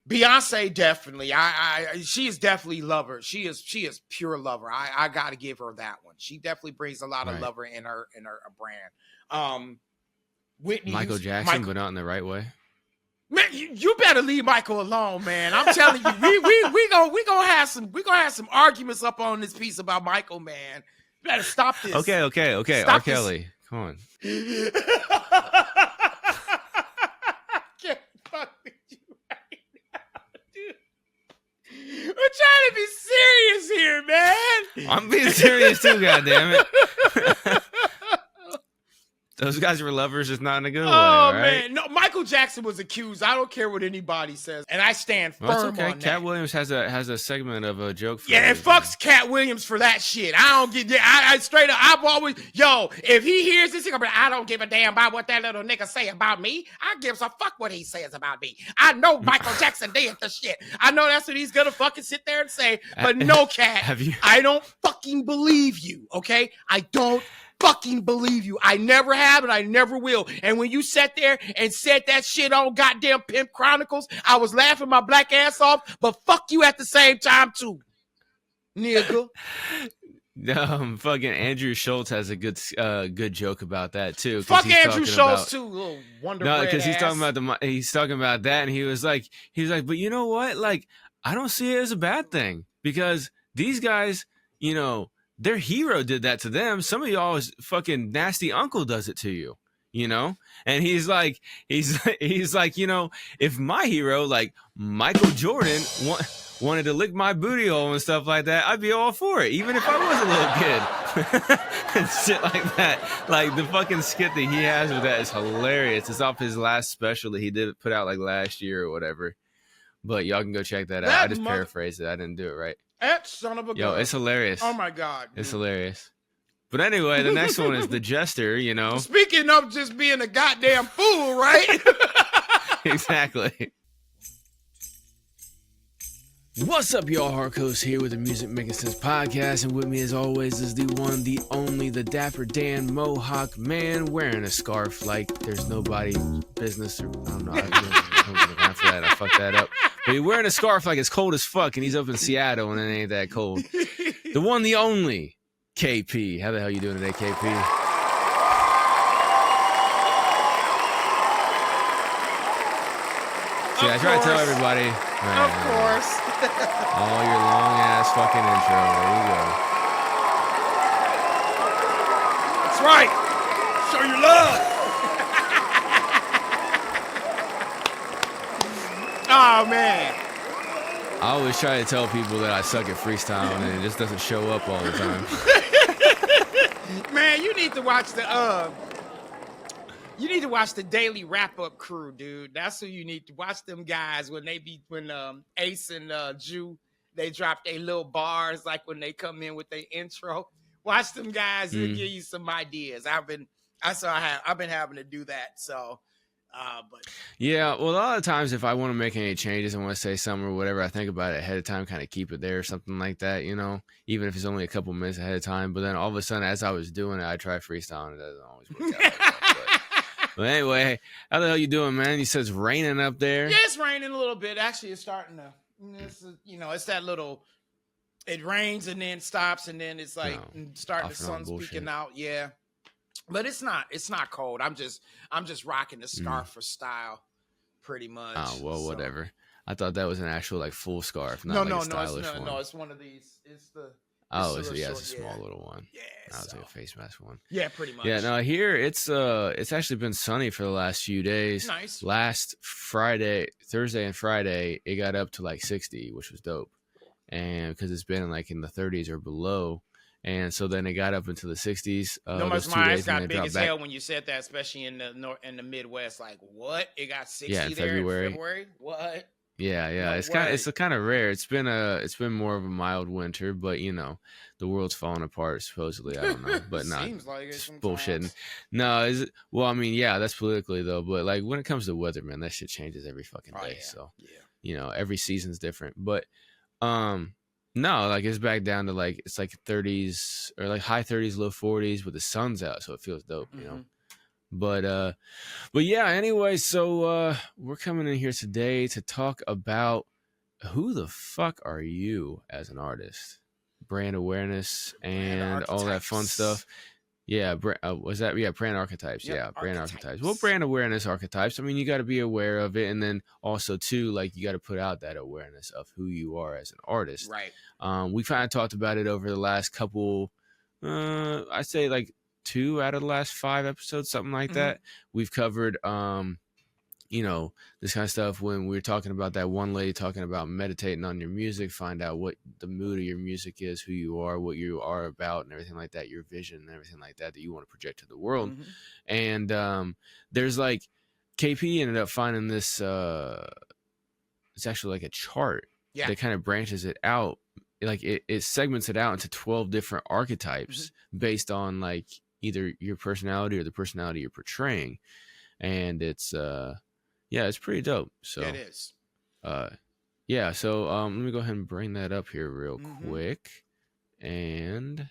Beyonce definitely. She is definitely lover. She is pure lover. I got to give her that one. She definitely brings a lot of lover in her brand. Whitney Michael Jackson, but not in the right way. Man, you better leave Michael alone, man. I'm telling you, we gonna have some arguments up on this piece about Michael, man. You better stop this. Okay. Stop R. Kelly, come on. I can't fuck with you right now, dude. We're trying to be serious here, man. I'm being serious too, goddammit. Those guys were lovers, just not in a good way. Oh, right? man. No, Michael Jackson was accused. I don't care what anybody says. And I stand firm on that. Cat Williams has a segment of a joke for and fucks Cat Williams for that shit. I don't get I straight up, I've always, if he hears this, he's gonna be like, I don't give a damn about what that little nigga say about me. I gives a fuck what he says about me. I know Michael Jackson did the shit. I know that's what he's gonna fucking sit there and say, but no, Cat, I don't fucking believe you, okay? I don't fucking believe you. I never have and I never will. And when you sat there and said that shit on goddamn Pimp Chronicles, I was laughing my black ass off, but fuck you at the same time too, nigga. Fucking Andrew Schultz has a good joke about that too. Fuck Andrew Schultz too, little wonder. No, because he's talking about that, and he was like, but you know what? Like, I don't see it as a bad thing because these guys, their hero did that to them. Some of y'all's fucking nasty uncle does it to you, And he's like, if my hero, like Michael Jordan, wanted to lick my booty hole and stuff like that, I'd be all for it, even if I was a little kid. And shit like that. Like, the fucking skit that he has with that is hilarious. It's off his last special that he did put out like last year or whatever. But y'all can go check that out. I just paraphrased it. I didn't do it right. That son of a gun. It's hilarious. Oh my God. It's hilarious. But anyway, the next one is The Jester, Speaking of just being a goddamn fool, right? Exactly. What's up, y'all? Harcoast here with the Music Making Sense podcast, and with me as always is the one, the only, the Dapper Dan Mohawk man wearing a scarf like there's nobody's business, or I don't know. After that, I fucked that up. But he's wearing a scarf like it's cold as fuck, and he's up in Seattle, and it ain't that cold. The one, the only, KP. How the hell you doing today, KP? See, I try to tell everybody. Of course. All your long ass fucking intro. There you go. That's right. Show your love. Oh man. I always try to tell people that I suck at freestyling, and it just doesn't show up all the time. Man, you need to watch the Daily Wrap Up crew, dude. That's who you need to watch. Them guys when Ace and Jew, they drop their little bars like when they come in with their intro. Watch them guys and give you some ideas. I've been having to do that. So, but yeah, well, a lot of times if I want to make any changes, I want to say something or whatever, I think about it ahead of time, kind of keep it there or something like that, even if it's only a couple minutes ahead of time. But then all of a sudden, as I was doing it, I try freestyling. It doesn't always work out. But anyway, how the hell you doing, man? You said it's raining up there. Yeah, it's raining a little bit. Actually, it's starting to. It's that little. It rains and then stops, and then it's like starting. The sun's peeking out. Yeah, but it's not. It's not cold. I'm just rocking the scarf for style, pretty much. Oh well, whatever. I thought that was an actual like full scarf, not no, like a stylish one. No, it's one of these. It's the. It's a small little one. Yeah, it's like a face mask one. Yeah, pretty much. Yeah, no, here it's actually been sunny for the last few days. Nice. Last Thursday and Friday, it got up to like 60, which was dope, and because it's been like in the 30s or below, and so then it got up into the 60s. My eyes got big as hell when you said that, especially in the Midwest. Like, what? It got 60 in there February. in February? What? Yeah, No it's way. kind of rare. It's been more of a mild winter, but the world's falling apart supposedly. I don't know, but not. Seems like it's bullshitting. No, is it? Well, I mean, yeah, that's politically though, but like when it comes to weather, man, that shit changes every fucking day. So every season's different. But no, like it's back down to like it's like 30s or like high 30s, low 40s, but the sun's out, so it feels dope. But yeah, anyway, so we're coming in here today to talk about who the fuck are you as an artist? Brand awareness Brand and all that fun archetypes. stuff. Yeah, was that? Yeah, brand archetypes. Yep, Yeah, brand archetypes. Well, archetypes. brand awareness archetypes. I mean, you got to be aware of it, and then also too, like you got to put out that awareness of who you are as an artist. Right. We kind of talked about it over the last couple. I'd say like 2 out of the last 5 episodes, something like Mm-hmm. that. We've covered this kind of stuff when we were talking about that one lady talking about meditating on your music, find out what the mood of your music is, who you are, what you are about, and everything like that, your vision and everything like that you want to project to the world. Mm-hmm. And there's like KP ended up finding this it's actually like a chart Yeah. that kind of branches it out, like it segments it out into 12 different archetypes based on like either your personality or the personality you're portraying. And it's yeah, it's pretty dope. So It is. yeah, so let me go ahead and bring that up here real Mm-hmm. quick. And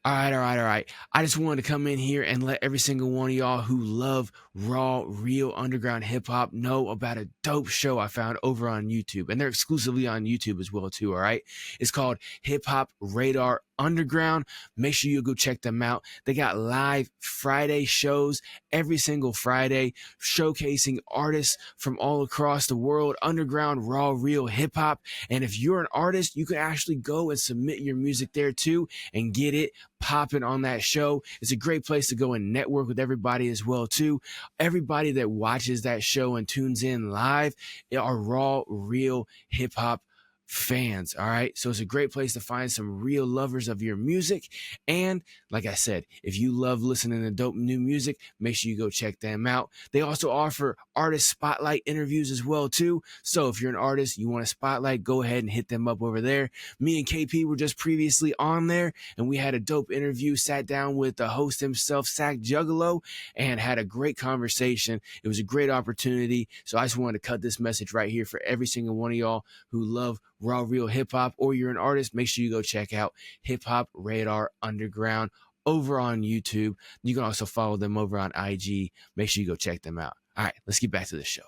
all right. I just wanted to come in here and let every single one of y'all who love raw, real underground hip hop know about a dope show I found over on YouTube. And they're exclusively on YouTube as well, too. All right. It's called Hip Hop Radar Underground. Make sure you go check them out. They got live Friday shows every single Friday, showcasing artists from all across the world, underground, raw, real hip hop. And if you're an artist, you can actually go and submit your music there too and get it popping on that show. It's a great place to go and network with everybody as well too. Everybody that watches that show and tunes in live are raw, real hip hop fans. All right. So it's a great place to find some real lovers of your music. And like I said, if you love listening to dope new music, make sure you go check them out. They also offer artist spotlight interviews as well too. So if you're an artist, you want a spotlight, go ahead and hit them up over there. Me and KP were just previously on there and we had a dope interview, sat down with the host himself, Sack Juggalo, and had a great conversation. It was a great opportunity. So I just wanted to cut this message right here for every single one of y'all who love raw, real hip hop, or you're an artist. Make sure you go check out Hip Hop Radar Underground over on YouTube. You can also follow them over on IG. Make sure you go check them out. All right, let's get back to the show.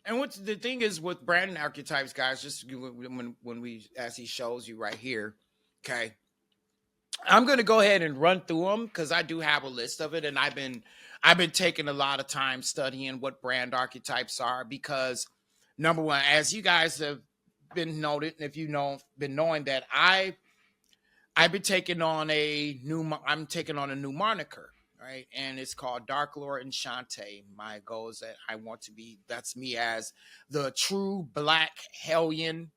And what's the thing is with brand archetypes, guys, just when we as he shows you right here, okay. I'm gonna go ahead and run through them because I do have a list of it, and I've been taking a lot of time studying what brand archetypes are because number one, as you guys have been noted, and if you know been knowing that I've been taking on I'm taking on a new moniker, right? And it's called Dark Lord Enchante. My goal is that I want to be, that's me as the true black hellion.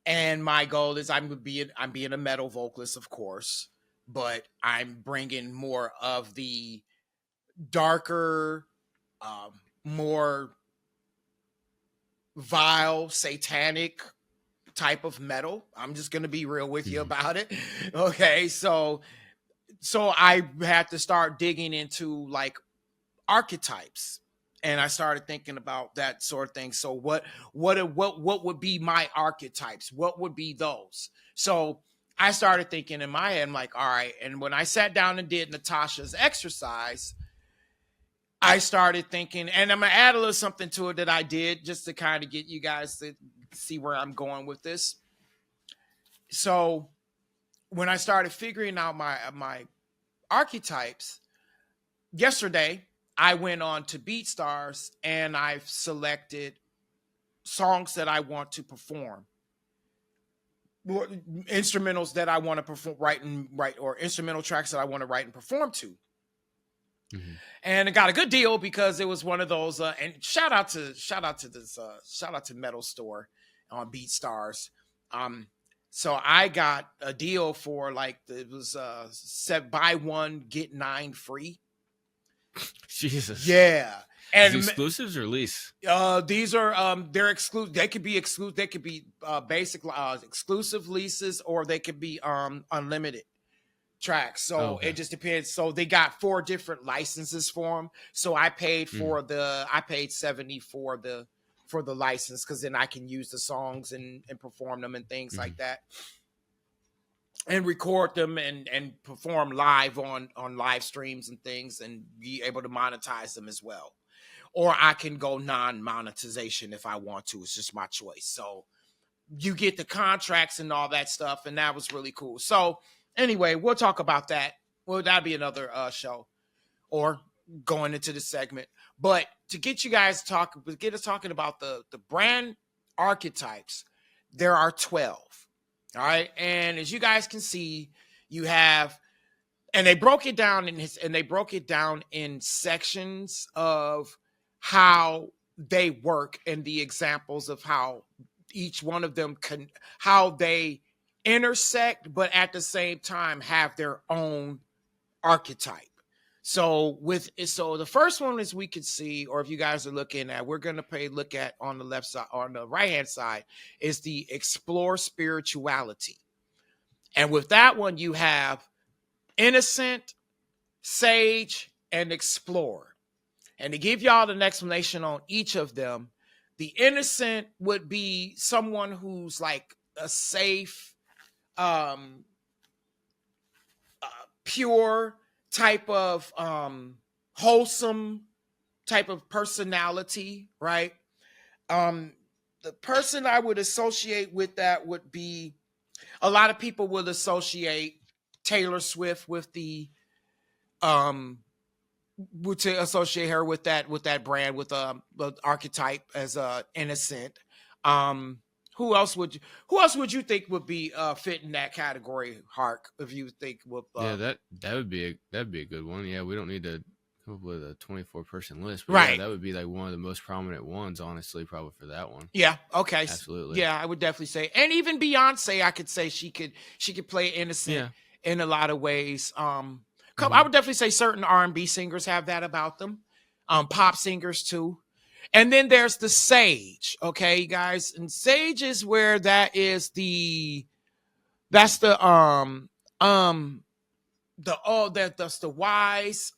And my goal is I'm being a metal vocalist, of course, but I'm bringing more of the darker, more vile, satanic type of metal. I'm just gonna be real with you about it. Okay, so I had to start digging into like archetypes, and I started thinking about that sort of thing. So what would be my archetypes? What would be those? So I started thinking in my head, I'm like, all right. And when I sat down and did Natasha's exercise, I started thinking, and I'm gonna add a little something to it that I did just to kind of get you guys to see where I'm going with this. So when I started figuring out my archetypes, yesterday I went on to BeatStars and I've selected songs that I want to perform, instrumentals that I want to perform, or instrumental tracks that I want to write and perform to. Mm-hmm. And it got a good deal because it was one of those. And shout out to Metal Store on BeatStars. So I got a deal for it was set buy one get 9 free. Jesus. Yeah. And exclusives or lease? These are they're exclusive. They could be exclusive. They could be basic exclusive leases, or they could be unlimited tracks. So It just depends. So they got 4 different licenses for them. So I paid for I paid $70 for the license, because then I can use the songs and perform them and things like that. and record them and perform live on live streams and things and be able to monetize them as well. Or I can go non-monetization if I want to. It's just my choice. So you get the contracts and all that stuff, and that was really cool. So anyway, we'll talk about that. Well, that'll be another show or going into the segment. But to get you guys talking, get us talking about the brand archetypes, there are 12. All right. And as you guys can see, you have, and they broke it down in sections of how they work and the examples of how each one of them how they intersect, but at the same time have their own archetype. So the first one, as we can see, or if you guys are looking at, we're going to look at on the left side, on the right hand side, is the explore spirituality. And with that one, you have innocent, sage, and explore. And to give y'all an explanation on each of them, the innocent would be someone who's like a safe, pure type of wholesome type of personality, right? The person I would associate with that would be, a lot of people would associate Taylor Swift with the would to associate her with that brand, with Archetype as innocent. Who else would you think would be fit in that category, Hark? If you think would that would be a good one. Yeah, we don't need to come up with a 24-person list, but right. Yeah, that would be like one of the most prominent ones, honestly, probably for that one. Yeah. Okay. Absolutely. Yeah, I would definitely say, and even Beyonce, I could say she could play innocent in a lot of ways. I would definitely say certain R&B singers have that about them. Pop singers too. And then there's the sage, okay, guys? And sage is where that's the wise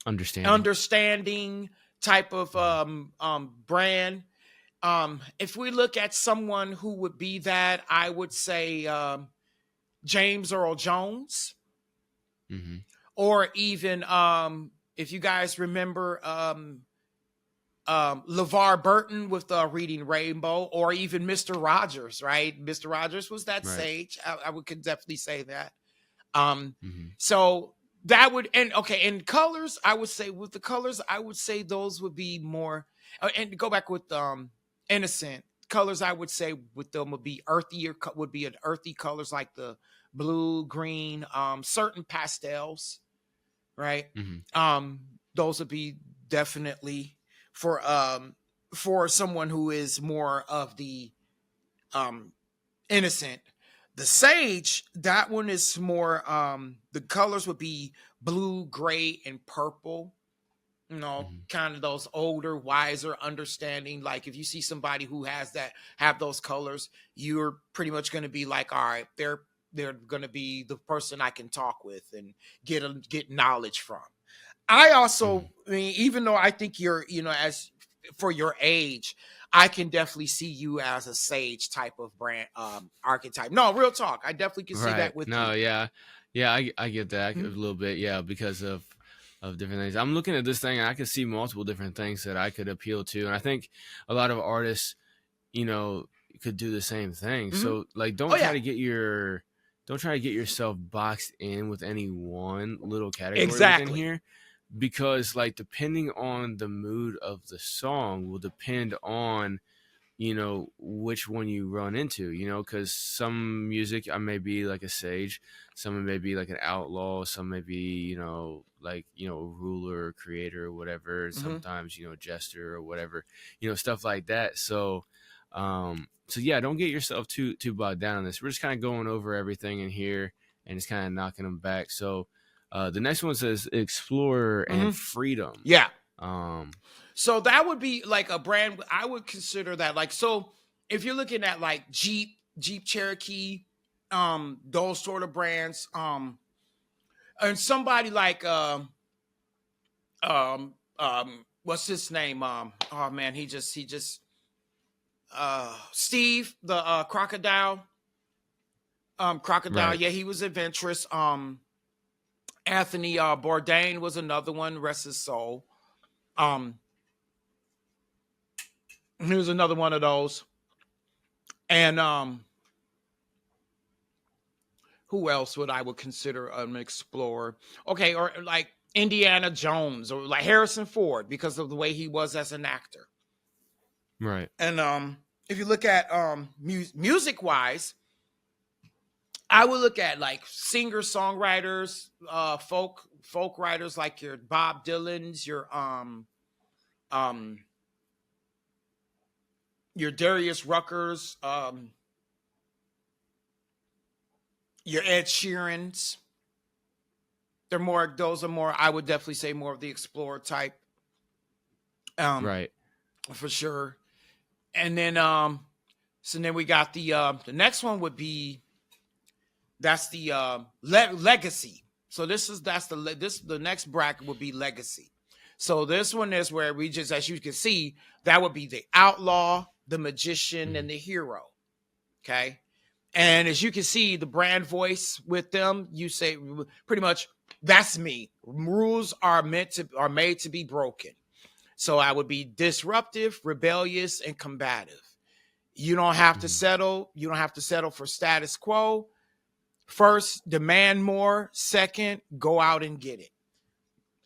understanding type of brand. If we look at someone who would be that, I would say James Earl Jones. Mm-hmm. Or even if you guys remember LeVar Burton with Reading Rainbow, or even Mr. Rogers, right? Mr. Rogers was that sage. I could definitely say that. So that would, and colors, I would say with the colors, I would say those would be more, and go back with innocent colors, I would say with them would be an earthy colors like the blue, green, certain pastels, right? Those would be definitely for someone who is more of the innocent. The sage, that one is more the colors would be blue, gray, and purple. Kind of those older, wiser, understanding. Like if you see somebody who have those colors, you're pretty much going to be like, all right, they're going to be the person I can talk with and get knowledge from. I also, I mean, even though I think you're, as for your age, I can definitely see you as a sage type of brand archetype. No, real talk. I definitely can see that with you. No, yeah, I get that a little bit. Yeah, because of different things. I'm looking at this thing and I can see multiple different things that I could appeal to, and I think a lot of artists, could do the same thing. So like, don't try to get yourself boxed in with any one little category within here. Because like depending on the mood of the song will depend on which one you run into, because some music I may be like a sage, some may be like an outlaw, some may be like a ruler or creator or whatever, sometimes jester or whatever, stuff like that. So yeah, don't get yourself too bogged down on this. We're just kind of going over everything in here and just kind of knocking them back. So the next one says explorer and freedom. Yeah. So that would be like a brand. I would consider that like, so if you're looking at like Jeep Cherokee, those sort of brands, and somebody like, what's his name? Oh man, he just, Steve, the crocodile. Crocodile, Right. yeah, he was adventurous. Anthony Bourdain was another one, rest his soul. Um, he was another one of those. And who else would consider an explorer? Okay, or like Indiana Jones or like Harrison Ford because of the way he was as an actor. Right. And if you look at music wise, I would look at like singer songwriters, folk writers like your Bob Dylan's, um your Darius Ruckers, your Ed Sheerans. Those are more, I would definitely say more of the explorer type. Right. For sure. And then so then we got the next one would be that's the legacy. So the next bracket would be legacy. So this one is where we just, as you can see, that would be the outlaw, the magician, and the hero. Okay. And as you can see, the brand voice with them, you say pretty much, that's me. Rules are made to be broken. So I would be disruptive, rebellious, and combative. You don't have to settle. You don't have to settle for status quo. First, demand more. Second, go out and get it.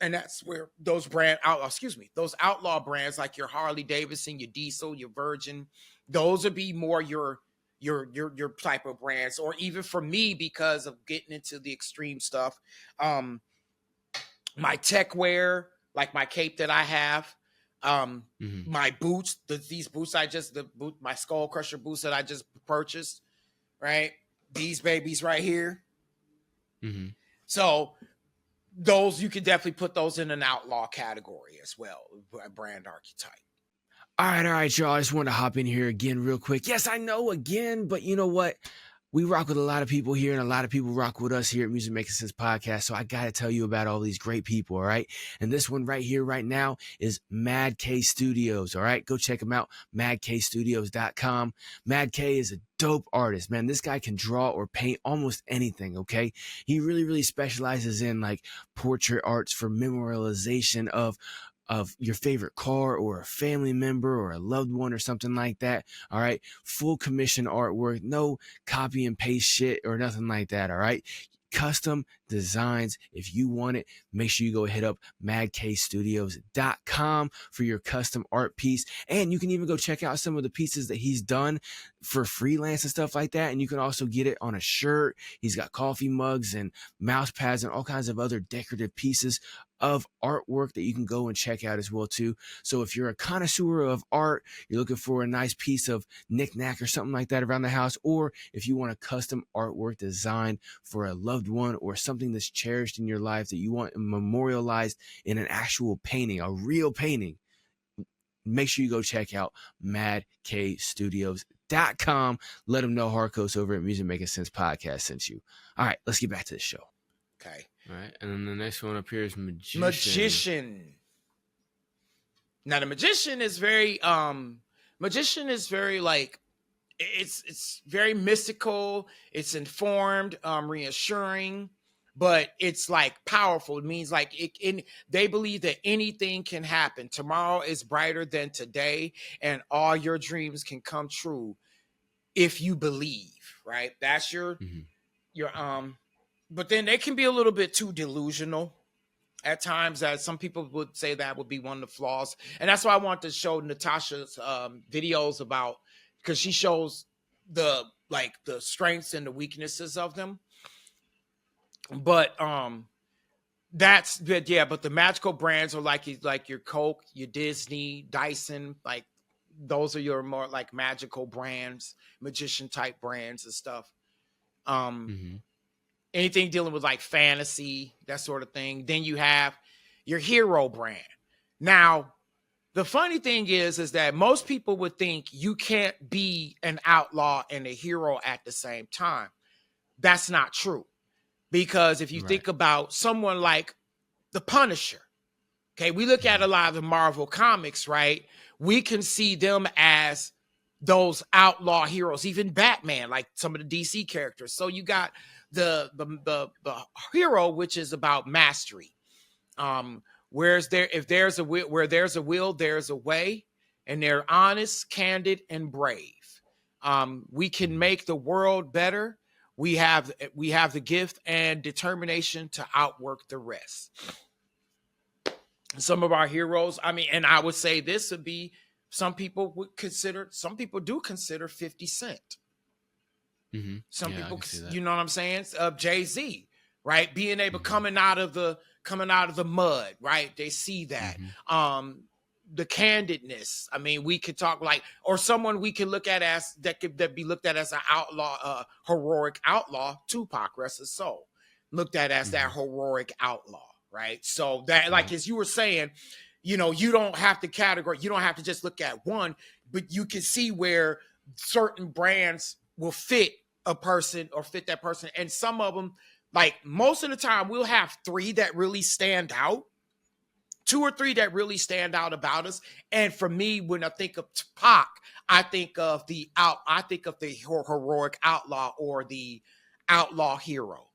And that's where those those outlaw brands like your Harley Davidson, your Diesel, your Virgin, those would be more your type of brands. Or even for me, because of getting into the extreme stuff, my tech wear, like my cape that I have, my boots, these boots my Skull Crusher boots that I just purchased, right? These babies right here. So those, you could definitely put those in an outlaw category as well, a brand archetype. All right, y'all. I just want to hop in here again real quick. Yes, I know again, but you know what? We rock with a lot of people here, and a lot of people rock with us here at Music Making Sense Podcast. So I got to tell you about all these great people, all right? And this one right here, right now, is Mad K Studios, all right? Go check them out, madkstudios.com. Mad K is a dope artist, man. This guy can draw or paint almost anything, okay? He really, really specializes in, like, portrait arts for memorialization of your favorite car or a family member or a loved one or something like that. All right. Full commission artwork, no copy and paste shit or nothing like that. All right. Custom designs. If you want it, make sure you go hit up madkstudios.com for your custom art piece. And you can even go check out some of the pieces that he's done for freelance and stuff like that. And you can also get it on a shirt. He's got coffee mugs and mouse pads and all kinds of other decorative pieces of artwork that you can go and check out as well too. So if you're a connoisseur of art, you're looking for a nice piece of knickknack or something like that around the house, or if you want a custom artwork designed for a loved one or something that's cherished in your life that you want memorialized in an actual painting, a real painting, make sure you go check out madkstudios.com. Let them know Harkos over at Music Making Sense Podcast sent you. All right, let's get back to the show. Okay. All right, and then the next one up here is magician. Now the magician is very like, it's very mystical, it's informed, reassuring, but it's like powerful. It means like they believe that anything can happen. Tomorrow is brighter than today, and all your dreams can come true if you believe, right? That's your but then they can be a little bit too delusional at times, as some people would say that would be one of the flaws. And that's why I want to show Natasha's videos about, because she shows the strengths and the weaknesses of them. But that's good, yeah. But the magical brands are like your Coke, your Disney, Dyson, like those are your more like magical brands, magician type brands and stuff. Anything dealing with like fantasy, that sort of thing. Then you have your hero brand. Now, the funny thing is that most people would think you can't be an outlaw and a hero at the same time. That's not true. Because if you think about someone like the Punisher, okay, we look at a lot of the Marvel comics, right? We can see them as those outlaw heroes, even Batman, like some of the DC characters. So you got the hero, which is about mastery. Where there's a will, there's a way, and they're honest, candid, and brave. We can make the world better. We have the gift and determination to outwork the rest. Some of our heroes, I mean, and I would say this would be, some people do consider 50 Cent. Mm-hmm. Some people, you know what I'm saying? Jay-Z, right? Being able, coming out of the mud, right? They see that. The candidness. I mean, we could talk like, or someone we can look at as that be looked at as an outlaw, heroic outlaw. Tupac, rest his soul, looked at as that heroic outlaw, right? So that, like as you were saying, you know, you don't have to just look at one, but you can see where certain brands will fit a person or fit that person, and some of them, like most of the time, we'll have 3 that really stand out. 2 or 3 that really stand out about us. And for me, when I think of Tupac, I think of the heroic outlaw or the outlaw hero,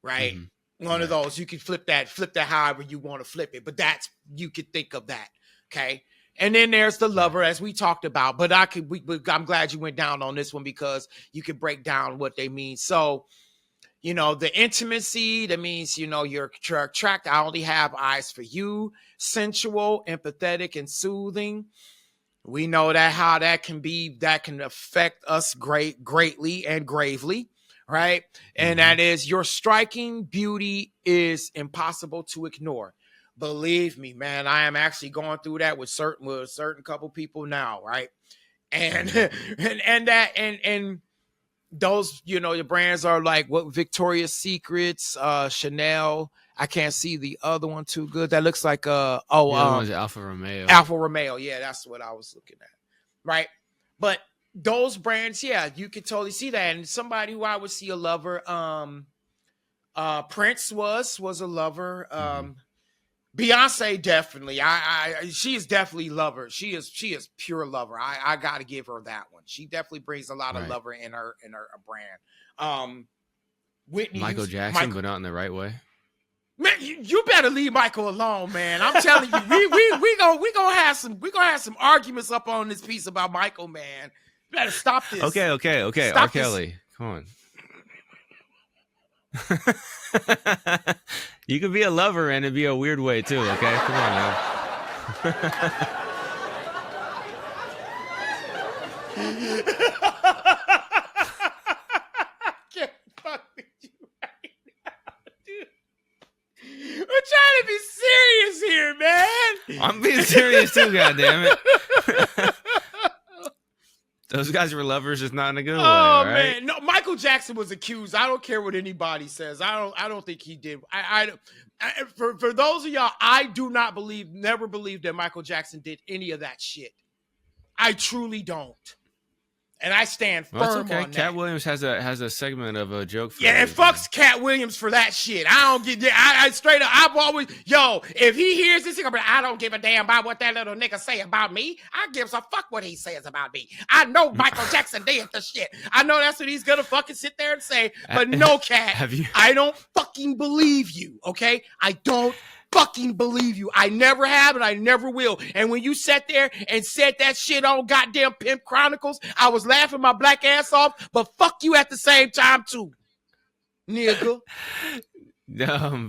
right? One of those. You can flip that however you want to flip it, but you could think of that, okay? And then there's the lover, as we talked about, but I'm glad you went down on this one because you could break down what they mean. So, you know, the intimacy, that means, you know, you're attracted. I only have eyes for you. Sensual, empathetic, and soothing. We know that how that can affect us greatly and gravely, right? And that is, your striking beauty is impossible to ignore. Believe me, man, I am actually going through that with a certain couple people now, right? And those, you know, the brands are like what, Victoria's Secrets, Chanel. I can't see the other one too good. That looks like Alfa Romeo. Alfa Romeo, yeah, that's what I was looking at, right? But those brands, yeah, you could totally see that. And somebody who I would see a lover, Prince was a lover. Beyonce definitely. She is definitely lover. She is pure lover. I got to give her that one. She definitely brings a lot of lover in her brand. Whitney, Michael Jackson, but not in the right way. Man, you better leave Michael alone, man. I'm telling you, we gonna have some arguments up on this piece about Michael, man. You better stop this. Okay. Stop R. Kelly, come on. You could be a lover and it'd be a weird way too, okay? Come on now. I can't fuck with you right now, dude. We're trying to be serious here, man. I'm being serious too, goddammit. Those guys were lovers, just not in a good way. Oh right? Man, no. Michael Jackson was accused. I don't care what anybody says. I don't think he did. For those of y'all, I do not never believe that Michael Jackson did any of that shit. I truly don't, and I stand firm on that. Cat Williams has a segment of a joke. For and fucks Cat Williams for that shit. I don't get. I straight up. I've always, if he hears this, I don't give a damn about what that little nigga say about me. I gives a fuck what he says about me. I know Michael Jackson did the shit. I know that's what he's gonna fucking sit there and say. But no, Cat, I don't fucking believe you. Okay, I don't fucking believe you. I never have and I never will. And when you sat there and said that shit on goddamn Pimp Chronicles, I was laughing my black ass off, but fuck you at the same time too, nigga.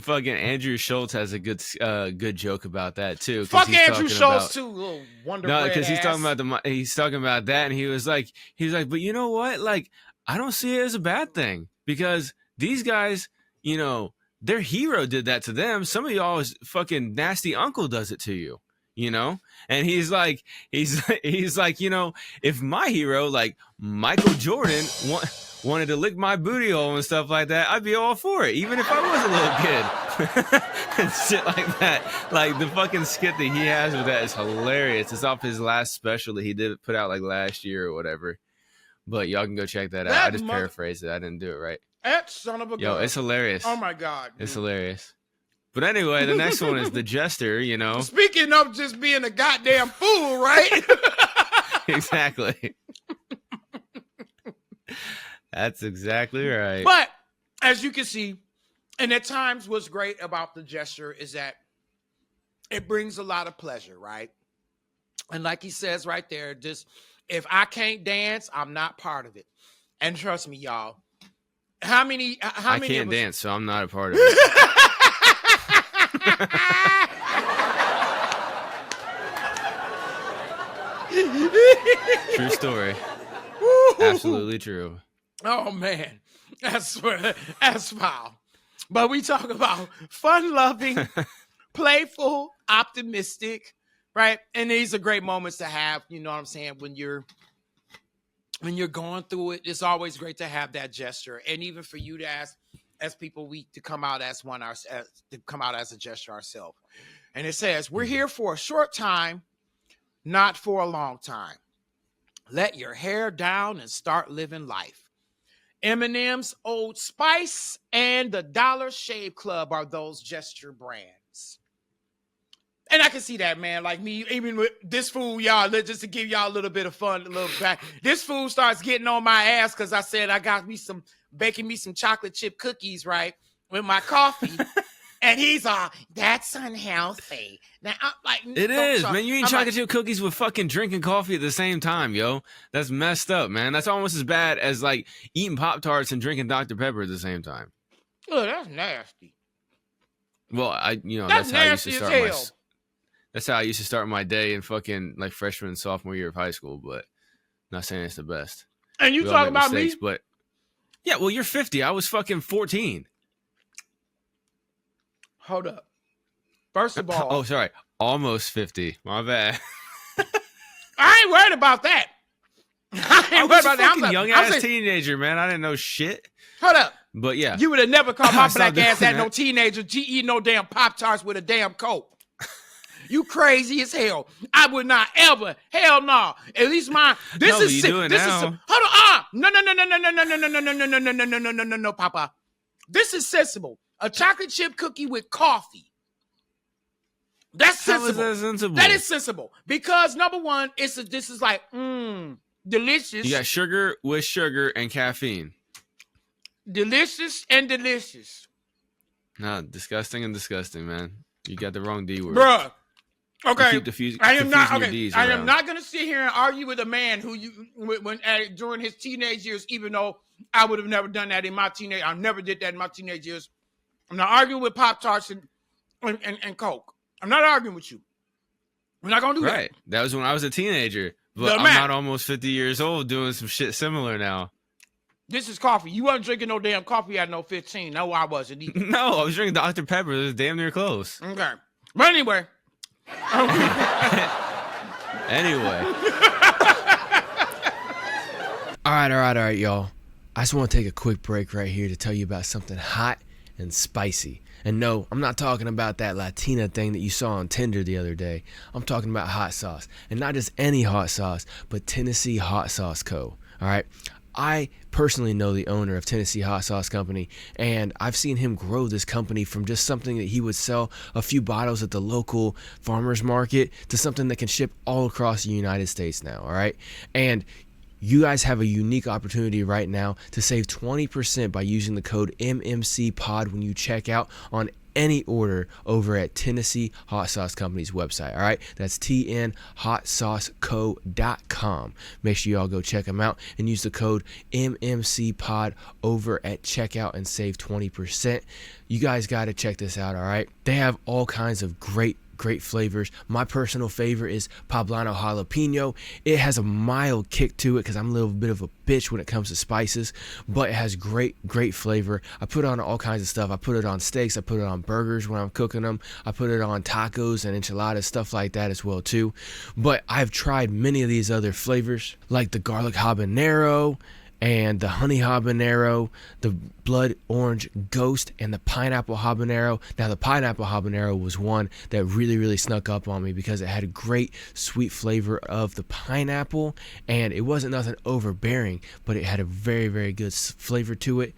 Fucking Andrew Schultz has a good joke about that too. Fuck Andrew Schultz too, little Wonder Bread because he's ass. he's talking about that, and he was like, but you know what? Like, I don't see it as a bad thing because these guys, you know, their hero did that to them. Some of y'all's fucking nasty uncle does it to you, you know? And he's like, you know, if my hero, like Michael Jordan, wanted to lick my booty hole and stuff like that, I'd be all for it, even if I was a little kid. And shit like that. Like, the fucking skit that he has with that is hilarious. It's off his last special that he did put out like last year or whatever. But y'all can go check that out. I just paraphrased it. I didn't do it right. That son of a gun. It's hilarious. Oh my God. It's hilarious. But anyway, the next one is The Jester, you know. Speaking of just being a goddamn fool, right? Exactly. That's exactly right. But as you can see, and at times what's great about the gesture is that it brings a lot of pleasure, right? And like he says right there, just if I can't dance, I'm not part of it. And trust me, y'all. How many I can't dance, so I'm not a part of it. True story. Absolutely true. Oh man, that's foul. But we talk about fun-loving, playful, optimistic, right? And these are great moments to have. You know what I'm saying? When you're going through it, it's always great to have that gesture, and even for you to as people, to come out as a gesture ourselves. And it says, "We're here for a short time, not for a long time. Let your hair down and start living life. M&M's, Old Spice, and the Dollar Shave Club are those gesture brands." And I can see that, man. Like me, even with this fool, y'all, just to give y'all a little bit of fun, a little back. This fool starts getting on my ass because I said I got baking me some chocolate chip cookies, right, with my coffee. And he's that's unhealthy. Now, I'm like, it is, man. You eat chocolate chip cookies with fucking drinking coffee at the same time, yo. That's messed up, man. That's almost as bad as like eating Pop-Tarts and drinking Dr. Pepper at the same time. Oh, that's nasty. Well, that's how I used to start that's how I used to start my day in fucking like freshman and sophomore year of high school, but not saying it's the best. And you talk about mistakes, me? But yeah, well, you're 50. I was fucking 14. Hold up. First of all. Oh, sorry. Almost 50. My bad. I ain't worried about that. I was a fucking young-ass teenager, man. I didn't know shit. Hold up. But yeah. You would have never called my black ass that no teenager eating no damn Pop-Tarts with a damn Coke. You crazy as hell. I would not ever. Hell no. At least mine. This is hold on. No, Papa. This is sensible. A chocolate chip cookie with coffee. That's sensible. How is that sensible? That is sensible. Because number one, this is like, delicious. You got sugar with sugar and caffeine. Delicious and delicious. No, disgusting and disgusting, man. You got the wrong D word. Bruh. Okay, I am not. Okay, I am not going to sit here and argue with a man who during his teenage years, even though I would have never done that in my teenage. I never did that in my teenage years. I'm not arguing with Pop-Tarts and Coke. I'm not arguing with you. We're not going to do that. Right. That was when I was a teenager. But I'm not almost 50 years old doing some shit similar now. This is coffee. You wasn't drinking no damn coffee at no 15. No, I wasn't either. No, I was drinking Dr. Pepper. It was damn near close. Okay. But anyway. Anyway. All right, y'all. I just want to take a quick break right here to tell you about something hot and spicy. And no, I'm not talking about that Latina thing that you saw on Tinder the other day. I'm talking about hot sauce. And not just any hot sauce, but Tennessee Hot Sauce Co. All right? I personally know the owner of Tennessee Hot Sauce Company, and I've seen him grow this company from just something that he would sell a few bottles at the local farmer's market to something that can ship all across the United States now, all right? And you guys have a unique opportunity right now to save 20% by using the code MMCPOD when you check out on any order over at Tennessee Hot Sauce Company's website. All right, that's tnhotsauceco.com. Make sure y'all go check them out and use the code MMCPOD over at checkout and save 20%. You guys got to check this out. All right, they have all kinds of great flavors. My personal favorite is poblano jalapeno. It has a mild kick to it because I'm a little bit of a bitch when it comes to spices, but it has great flavor. I put it on all kinds of stuff. I put it on steaks. I put it on burgers when I'm cooking them. I put it on tacos and enchiladas, stuff like that as well too. But I've tried many of these other flavors like the garlic habanero and the honey habanero, the blood orange ghost, and the pineapple habanero. Now, the pineapple habanero was one that really snuck up on me because it had a great sweet flavor of the pineapple, and it wasn't nothing overbearing, but it had a very good flavor to it.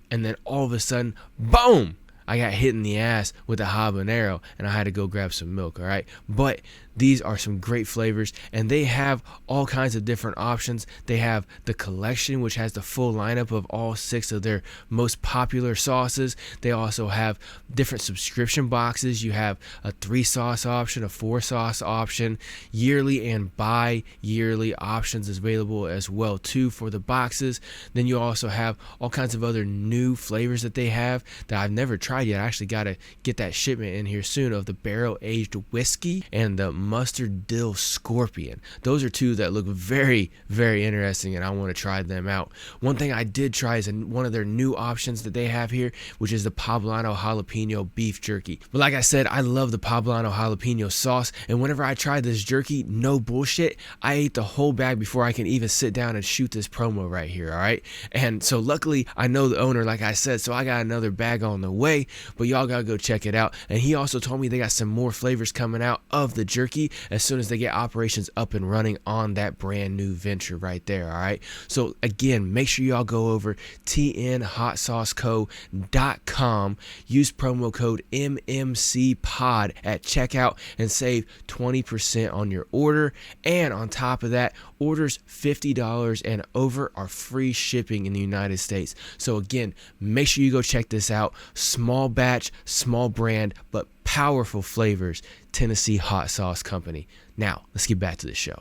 And then all of a sudden, boom! I got hit in the ass with the habanero, and I had to go grab some milk, all right? But These are some great flavors, and they have all kinds of different options. They have the collection, which has the full lineup of all 6 of their most popular sauces. They also have different subscription boxes. You have a 3-sauce option, a 4-sauce option, yearly and bi-yearly options available as well too for the boxes. Then you also have all kinds of other new flavors that they have that I've never tried yet. I actually got to get that shipment in here soon, of the barrel aged whiskey and the mustard dill scorpion. Those are 2 that look very, very interesting, and I want to try them out. One thing I did try is one of their new options that they have here, which is the poblano jalapeno beef jerky. But like I said, I love the poblano jalapeno sauce, and whenever I tried this jerky, no bullshit, I ate the whole bag before I can even sit down and shoot this promo right here, all right? And so luckily, I know the owner, like I said, so I got another bag on the way, but y'all gotta go check it out. And he also told me they got some more flavors coming out of the jerky as soon as they get operations up and running on that brand new venture right there, all right? So again, make sure y'all go over tnhotsauceco.com, use promo code MMCPOD at checkout, and save 20% on your order. And on top of that, orders $50 and over are free shipping in the United States. So again, make sure you go check this out. Small batch, small brand, but powerful flavors. Tennessee Hot Sauce Company. Now, let's get back to the show.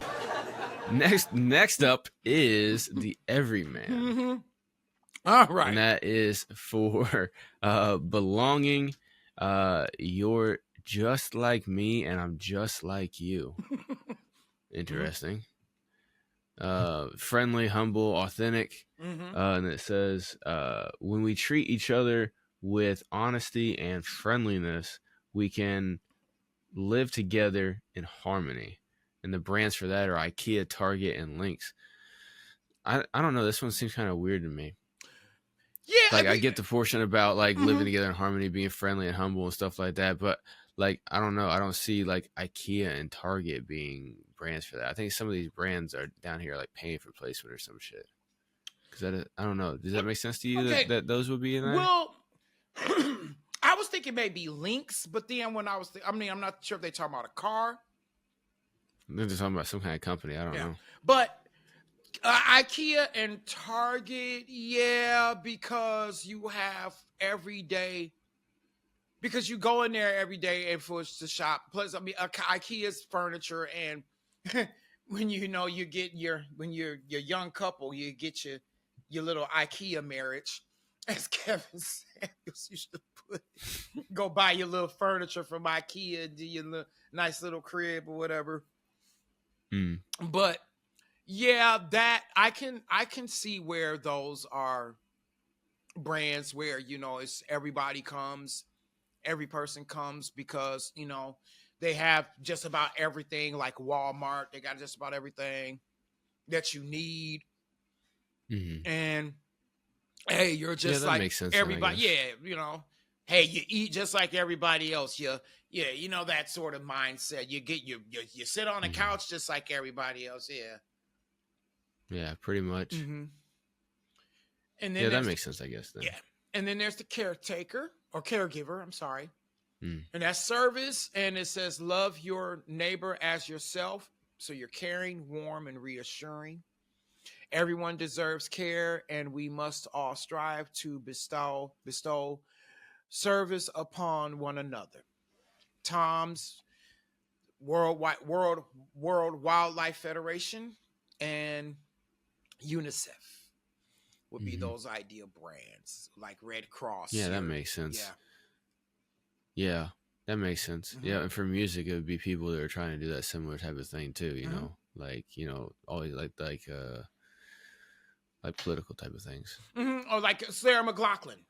Next up is the Everyman. Mm-hmm. All right. And that is for belonging. You're just like me, and I'm just like you. Interesting. Friendly, humble, authentic. Mm-hmm. And it says, when we treat each other with honesty and friendliness, we can live together in harmony. And the brands for that are IKEA, Target, and Lynx. I don't know. This one seems kind of weird to me. Yeah, like I get the portion about like living together in harmony, being friendly and humble and stuff like that, but like I don't know. I don't see like IKEA and Target being brands for that. I think some of these brands are down here like paying for placement or some shit. Because I don't know. Does that make sense to you that those would be in there? Well, I was thinking maybe Lynx, but then when I'm not sure if they're talking about a car. They're just talking about some kind of company. I don't know. But IKEA and Target, yeah, because you have every day, because you go in there every day and force to shop. Plus, I mean, IKEA's furniture, and when you get when you're young couple, you get your little IKEA marriage, as Kevin Samuels used to put. Go buy your little furniture from IKEA, do your nice little crib or whatever. But yeah, that I can see where those are brands where it's every person comes because they have just about everything, like Walmart. They got just about everything that you need, and hey, you're just like everybody. Yeah, hey, you eat just like everybody else. Yeah, that sort of mindset. You sit on a couch just like everybody else. Yeah, pretty much. And then that makes sense, I guess. Then. Yeah, and then there's the caretaker or caregiver. I'm sorry, and that's service. And it says, "Love your neighbor as yourself." So you're caring, warm, and reassuring. Everyone deserves care, and we must all strive to bestow service upon one another. Tom's World Wildlife Federation and UNICEF would be those ideal brands, like Red Cross. Yeah, that makes sense. Yeah, that makes sense. Yeah, and for music, it would be people that are trying to do that similar type of thing too. You know, like always like political type of things. Or like Sarah McLachlan.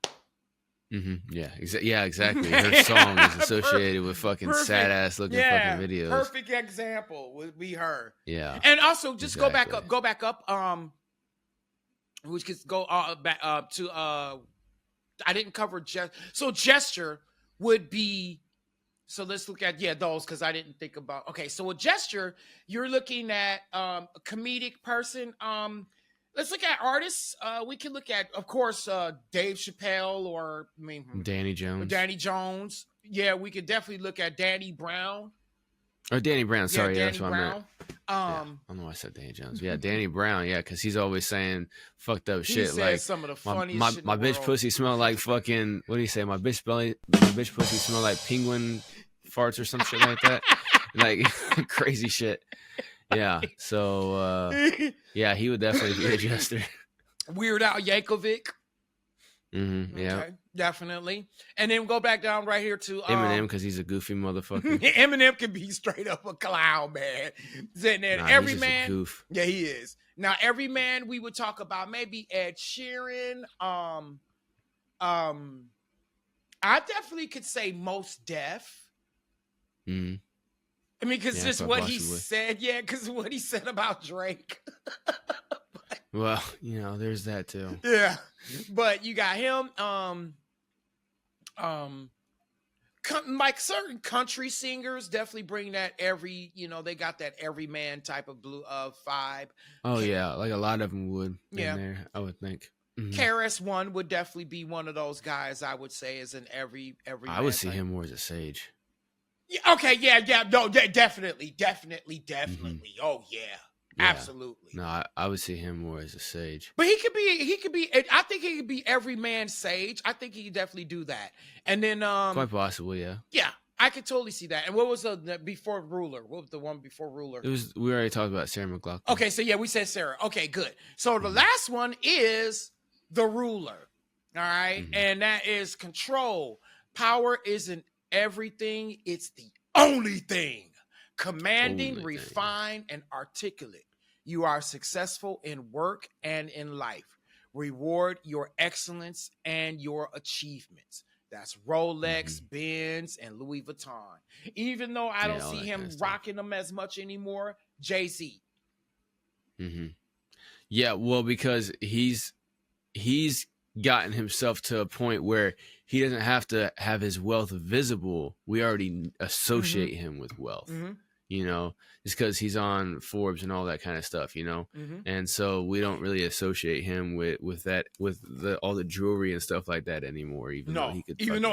Yeah, exactly. Her song is associated with fucking sad ass looking fucking videos. Perfect example would be her. Yeah, and also just go back up. Which could go back to I didn't cover gesture would be. So let's look at those because I didn't think about. Okay, so a gesture, you're looking at a comedic person. Let's look at artists. We can look at, of course, Dave Chappelle or Danny Jones. Danny Jones. Yeah, we could definitely look at Danny Brown. Or Danny Brown. Sorry, Danny that's what I meant. Brown. Yeah, I don't know why I said Danny Jones. Yeah, Danny Brown. Yeah, because he's always saying fucked up he shit says like some of the my funniest shit in my the bitch world. pussy smell like fucking. What do you say? My bitch pussy smell like penguin farts or some shit like that. Like crazy shit. Yeah. So yeah, he would definitely be a jester. Weird Al Yankovic. Mm-hmm. Yeah. Okay, definitely. And then go back down right here to Eminem, because he's a goofy motherfucker. Eminem can be straight up a clown, man. Sitting there, Nah, every he's just man. a goof. Yeah, he is. Now, every man we would talk about maybe Ed Sheeran. I definitely could say Most Def. Mm-hmm. I mean, because Yeah, just quite what he possibly. said, because what he said about Drake. Well, there's that too. Yeah, but you got him. Like certain country singers definitely bring that they got that everyman type of blue vibe. Oh yeah, like a lot of them would. Yeah. In there, I would think. Mm-hmm. KRS-One would definitely be one of those guys. I would say is an every. I would see him more as a sage. Yeah, okay, yeah, no, definitely. Mm-hmm. Oh yeah. Yeah. Absolutely. No, I would see him more as a sage. But he could be. I think he could be every man's sage. I think he could definitely do that. And then, quite possibly, yeah. Yeah, I could totally see that. And what was the before Ruler? What was the one before Ruler? We already talked about Sarah McLachlan. Okay, so yeah, we said Sarah. Okay, good. So the last one is the Ruler. All right, and that is control. Power isn't everything; it's the only thing. Commanding, refined, and articulate. You are successful in work and in life. Reward your excellence and your achievements. That's Rolex, Benz, and Louis Vuitton. Even though I don't see him rocking them as much anymore, Jay-Z. Mm-hmm. Yeah, well, because he's gotten himself to a point where he doesn't have to have his wealth visible. We already associate him with wealth. Just because he's on Forbes and all that kind of stuff, and so we don't really associate him with all the jewelry and stuff like that anymore. Even though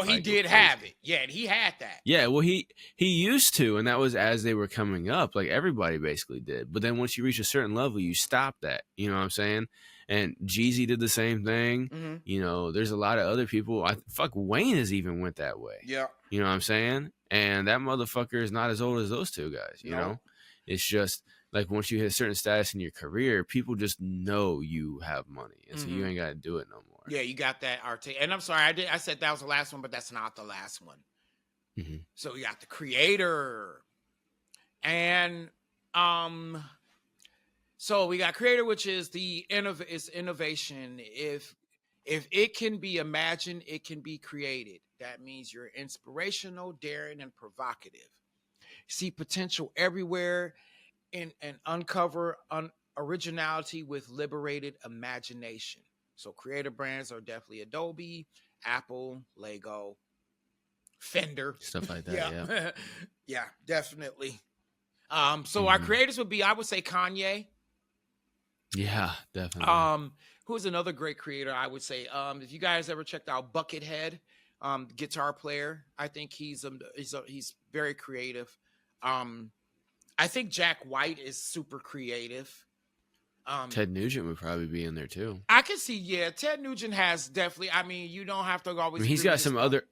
he did have it, yeah, he had that. Yeah, well, he used to, and that was as they were coming up, like everybody basically did. But then once you reach a certain level, you stop that. You know what I'm saying? And Jeezy did the same thing. There's a lot of other people. Wayne has even went that way. Yeah. You know what I'm saying? And that motherfucker is not as old as those two guys, you know? It's just like once you hit a certain status in your career, people just know you have money. And so you ain't got to do it no more. Yeah, you got that And I'm sorry, I said that was the last one, but that's not the last one. So you got the creator. And so we got creator, which is innovation. If it can be imagined, it can be created. That means you're inspirational, daring, and provocative. See potential everywhere and uncover originality with liberated imagination. So creative brands are definitely Adobe, Apple, Lego, Fender. Stuff like that, yeah. Yeah, definitely. So our creators would be, I would say, Kanye. Yeah, definitely. Who's another great creator, I would say. If you guys ever checked out Buckethead, guitar player, I think he's very creative. I think Jack White is super creative. Ted Nugent would probably be in there too. I can see, yeah. Ted Nugent has definitely. I mean, you don't have to always. He's got some other.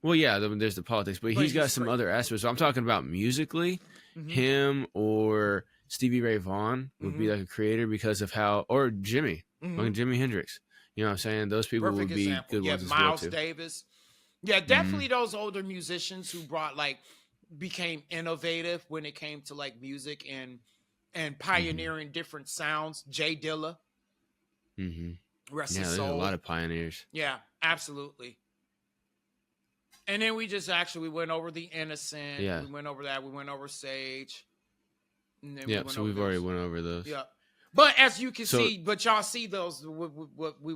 Well, yeah, there's the politics, but he's got some other aspects. So I'm talking about musically, him or Stevie Ray Vaughan would be like a creator because of how, or Jimi Hendrix. You know what I'm saying? Those people would be good ones as well, Miles too. Davis. Yeah, definitely those older musicians who became innovative when it came to music and pioneering different sounds. Jay Dilla. Rest his soul. There's a lot of pioneers. Yeah, absolutely. And then we went over The Innocent. Yeah. We went over that. We went over Sage. And then we've already went over those. Yeah. But as you can see, but y'all see those, we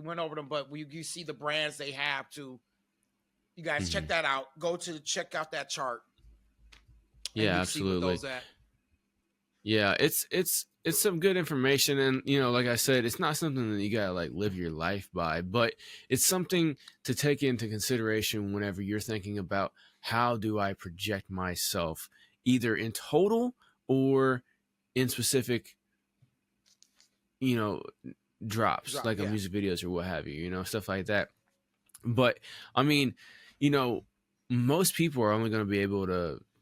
went over them, but you see the brands they have too. You guys check that out. Check out that chart. Yeah, absolutely. Yeah, it's some good information, and like I said, it's not something that you gotta live your life by, but it's something to take into consideration whenever you're thinking about how do I project myself either in total or in specific, drops like on music videos or what have you, stuff like that. But I mean, most people are only going to be able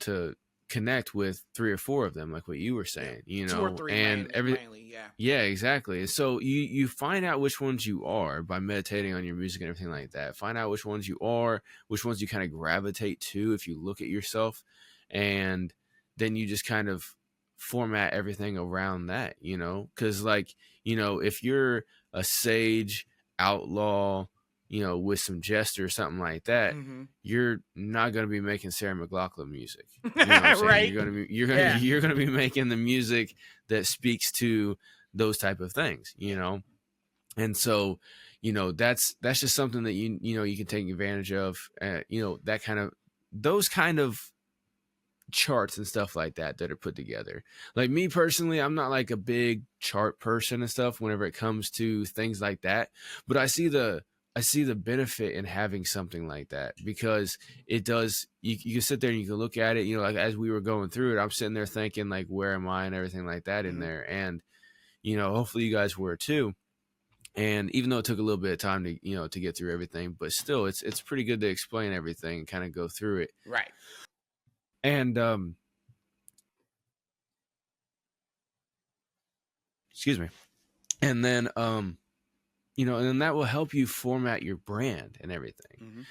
to connect with 3 or 4 of them, like what you were saying, 2 or 3 and mainly, yeah, exactly. So you find out which ones you are by meditating on your music and everything like that. Find out which ones you are, which ones you kind of gravitate to if you look at yourself, and then you just kind of format everything around that, because if you're a sage outlaw, with some jester or something like that, you're not going to be making Sarah McLachlan music. Right? You're going to be making the music that speaks to those type of things, And so, that's just something that you can take advantage of. Those kind of charts and stuff like that are put together. Like me personally, I'm not like a big chart person and stuff whenever it comes to things like that, but I see the benefit in having something like that, because it does, you can sit there and you can look at it, like as we were going through it, I'm sitting there thinking like, where am I and everything like that in there. And, hopefully you guys were too. And even though it took a little bit of time to, to get through everything, but still it's pretty good to explain everything and kind of go through it. Right. And, excuse me. And then, and then that will help you format your brand and everything,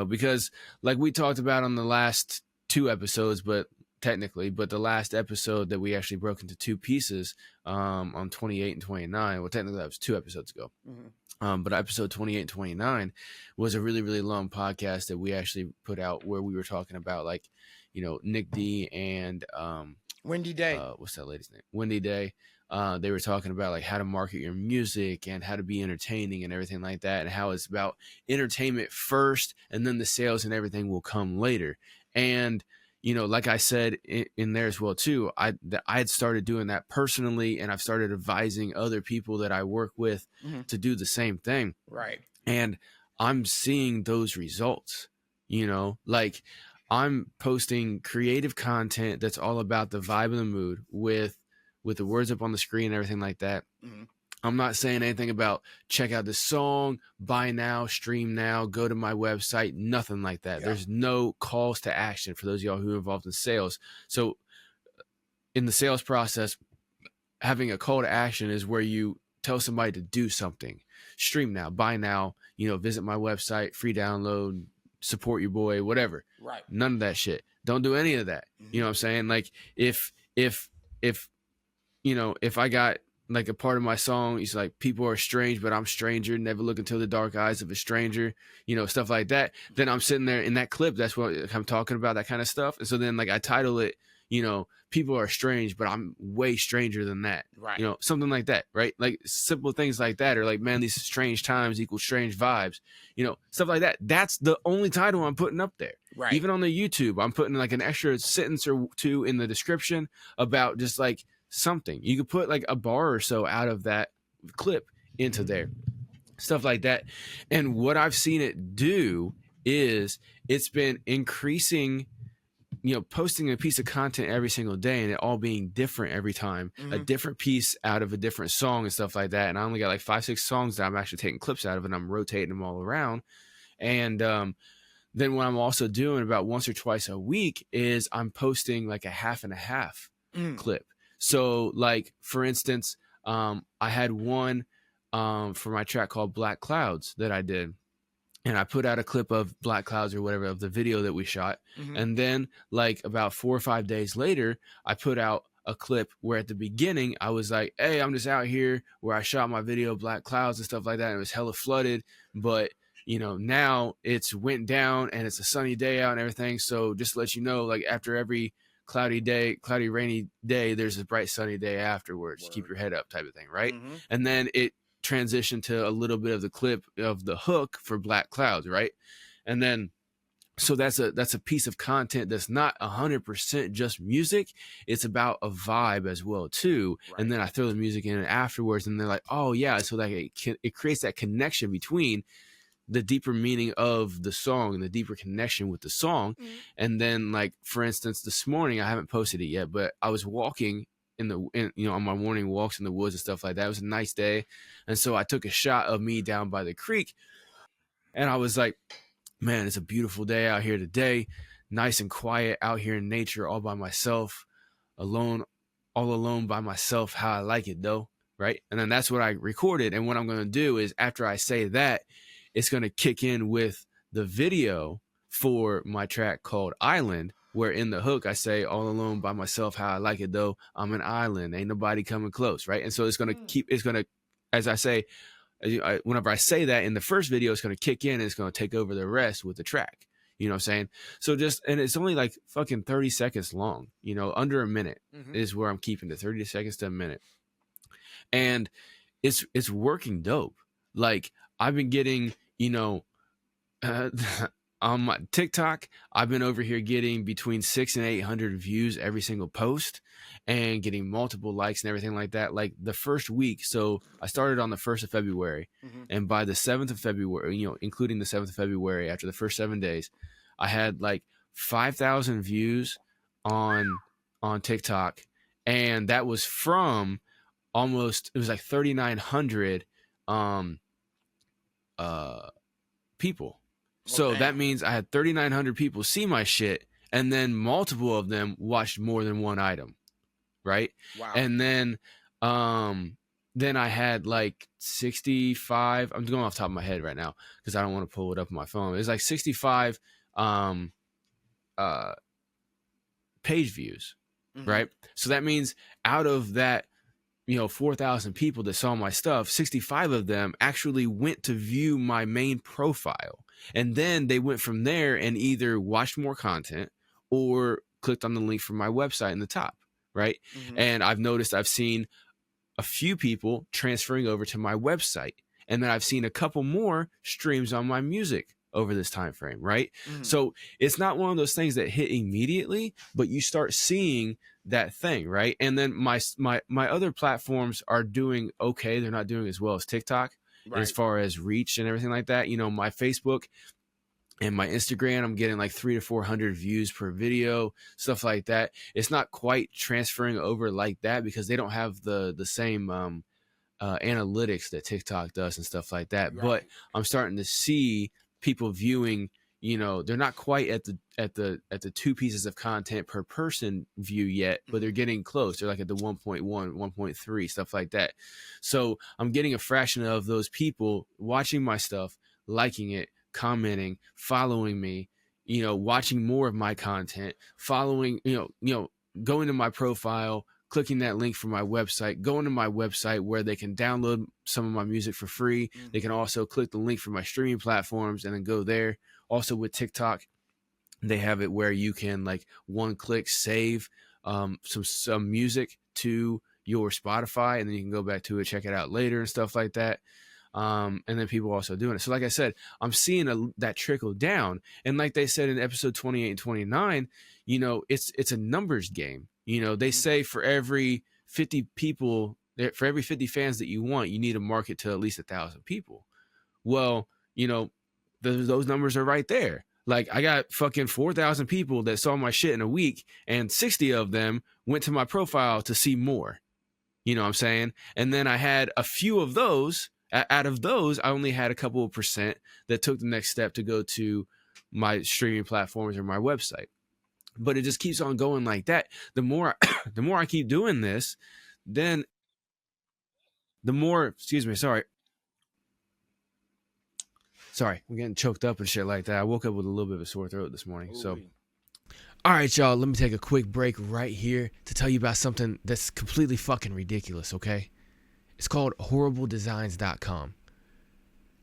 because like we talked about on the last 2 episodes, but the last episode that we actually broke into 2 pieces, on 28 and 29. Well, technically that was 2 episodes ago. But episode 28 and 29 was a really, really long podcast that we actually put out where we were talking about like, Nick D and, Wendy Day. What's that lady's name? Wendy Day. They were talking about like how to market your music and how to be entertaining and everything like that, and how it's about entertainment first and then the sales and everything will come later. And like I said in there as well too, I had started doing that personally, and I've started advising other people that I work with to do the same thing. Right. And I'm seeing those results, like I'm posting creative content that's all about the vibe and the mood with the words up on the screen and everything like that. I'm not saying anything about check out this song, buy now, stream now, go to my website, nothing like that. There's no calls to action for those of y'all who are involved in sales. So in the sales process, having a call to action is where you tell somebody to do something. Stream now, buy now, visit my website, free download, support your boy, whatever. Right. None of that shit. Don't do any of that. You know what I'm saying? Like if I got like a part of my song, it's like people are strange, but I'm stranger. Never look into the dark eyes of a stranger, stuff like that. Then I'm sitting there in that clip. That's what I'm talking about, that kind of stuff. And so then like I title it, people are strange, but I'm way stranger than that. Right. Something like that. Right. Like simple things like that, or like, man, these strange times equal strange vibes, stuff like that. That's the only title I'm putting up there. Right. Even on the YouTube, I'm putting like an extra sentence or 2 in the description about just like something. You could put like a bar or so out of that clip into there, stuff like that. And what I've seen it do is it's been increasing, posting a piece of content every single day and it all being different every time, a different piece out of a different song and stuff like that. And I only got like 5-6 songs that I'm actually taking clips out of, and I'm rotating them all around. And then what I'm also doing about once or twice a week is I'm posting like a half and a half clip. So like, for instance, I had one for my track called Black Clouds that I did. And I put out a clip of Black Clouds or whatever of the video that we shot. And then like about 4 or 5 days later, I put out a clip where at the beginning I was like, hey, I'm just out here where I shot my video Black Clouds and stuff like that. And it was hella flooded. But, now it's went down and it's a sunny day out and everything. So just to let you know, like after every cloudy, rainy day, there's a bright sunny day afterwards. Word. Keep your head up type of thing, right? And then it transitioned to a little bit of the clip of the hook for Black Clouds, right? And then so that's a piece of content that's not 100% just music. It's about a vibe as well too. Right. And then I throw the music in afterwards, and they're like, oh yeah, so that it creates that connection between the deeper meaning of the song and the deeper connection with the song. And then, like, for instance, this morning, I haven't posted it yet, but I was walking on my morning walks in the woods and stuff like that. It was a nice day. And so I took a shot of me down by the creek, and I was like, man, it's a beautiful day out here today. Nice and quiet out here in nature, all by myself, all alone by myself. How I like it, though. Right. And then that's what I recorded. And what I'm going to do is, after I say that, it's going to kick in with the video for my track called Island, where in the hook I say, all alone by myself, how I like it, though. I'm an island. Ain't nobody coming close. Right. And so it's going to as I say, whenever I say that in the first video, it's going to kick in and it's going to take over the rest with the track. You know what I'm saying? So and it's only like fucking 30 seconds long, under a minute is where I'm keeping it, 30 seconds to a minute. And it's working dope. Like, I've been getting, on my TikTok, I've been over here getting between 600 and 800 views every single post, and getting multiple likes and everything like that. Like, the first week, so I started on the 1st of February, and by the 7th of February, including the 7th of February, after the first 7 days, I had like 5,000 views on TikTok, and that was from it was like 3,900 people. So that means I had 3,900 people see my shit, and then multiple of them watched more than one item, right? Wow. And then I had like 65. I'm going off the top of my head right now because I don't want to pull it up on my phone. It's like 65 page views, right? So that means out of that, 4,000 people that saw my stuff, 65 of them actually went to view my main profile. And then they went from there and either watched more content or clicked on the link from my website in the top, right? And I've seen a few people transferring over to my website. And then I've seen a couple more streams on my music over this time frame, right? So it's not one of those things that hit immediately, but you start seeing that thing, right? And then my other platforms are doing okay. They're not doing as well as TikTok, right, as far as reach and everything like that. My Facebook and my Instagram, I'm getting like 300 to 400 views per video, stuff like that. It's not quite transferring over like that because they don't have the same analytics that TikTok does and stuff like that. Right. But I'm starting to see people viewing, they're not quite at the 2 pieces of content per person view yet, but they're getting close. They're like at the 1.1, 1.3, stuff like that. So I'm getting a fraction of those people watching my stuff, liking it, commenting, following me, watching more of my content, following, going to my profile, clicking that link from my website, going to my website where they can download some of my music for free. They can also click the link from my streaming platforms and then go there. Also with TikTok, they have it where you can like one click save some music to your Spotify, and then you can go back to it, check it out later and stuff like that. And then people also doing it. So like I said, I'm seeing that trickle down. And like they said in episode 28 and 29, it's a numbers game. They say for every 50 people, for every 50 fans that you want, you need to market to at least 1,000 people. Well, those numbers are right there. Like, I got fucking 4,000 people that saw my shit in a week, and 60 of them went to my profile to see more. You know what I'm saying? And then I had a few of those. Out of those, I only had a couple of percent that took the next step to go to my streaming platforms or my website. But it just keeps on going like that. The more I keep doing this, then the more, Sorry, I'm getting choked up and shit like that. I woke up with a little bit of a sore throat this morning. Ooh. So, all right, y'all, let me take a quick break right here to tell you about something that's completely fucking ridiculous, okay? It's called HorribleDesigns.com.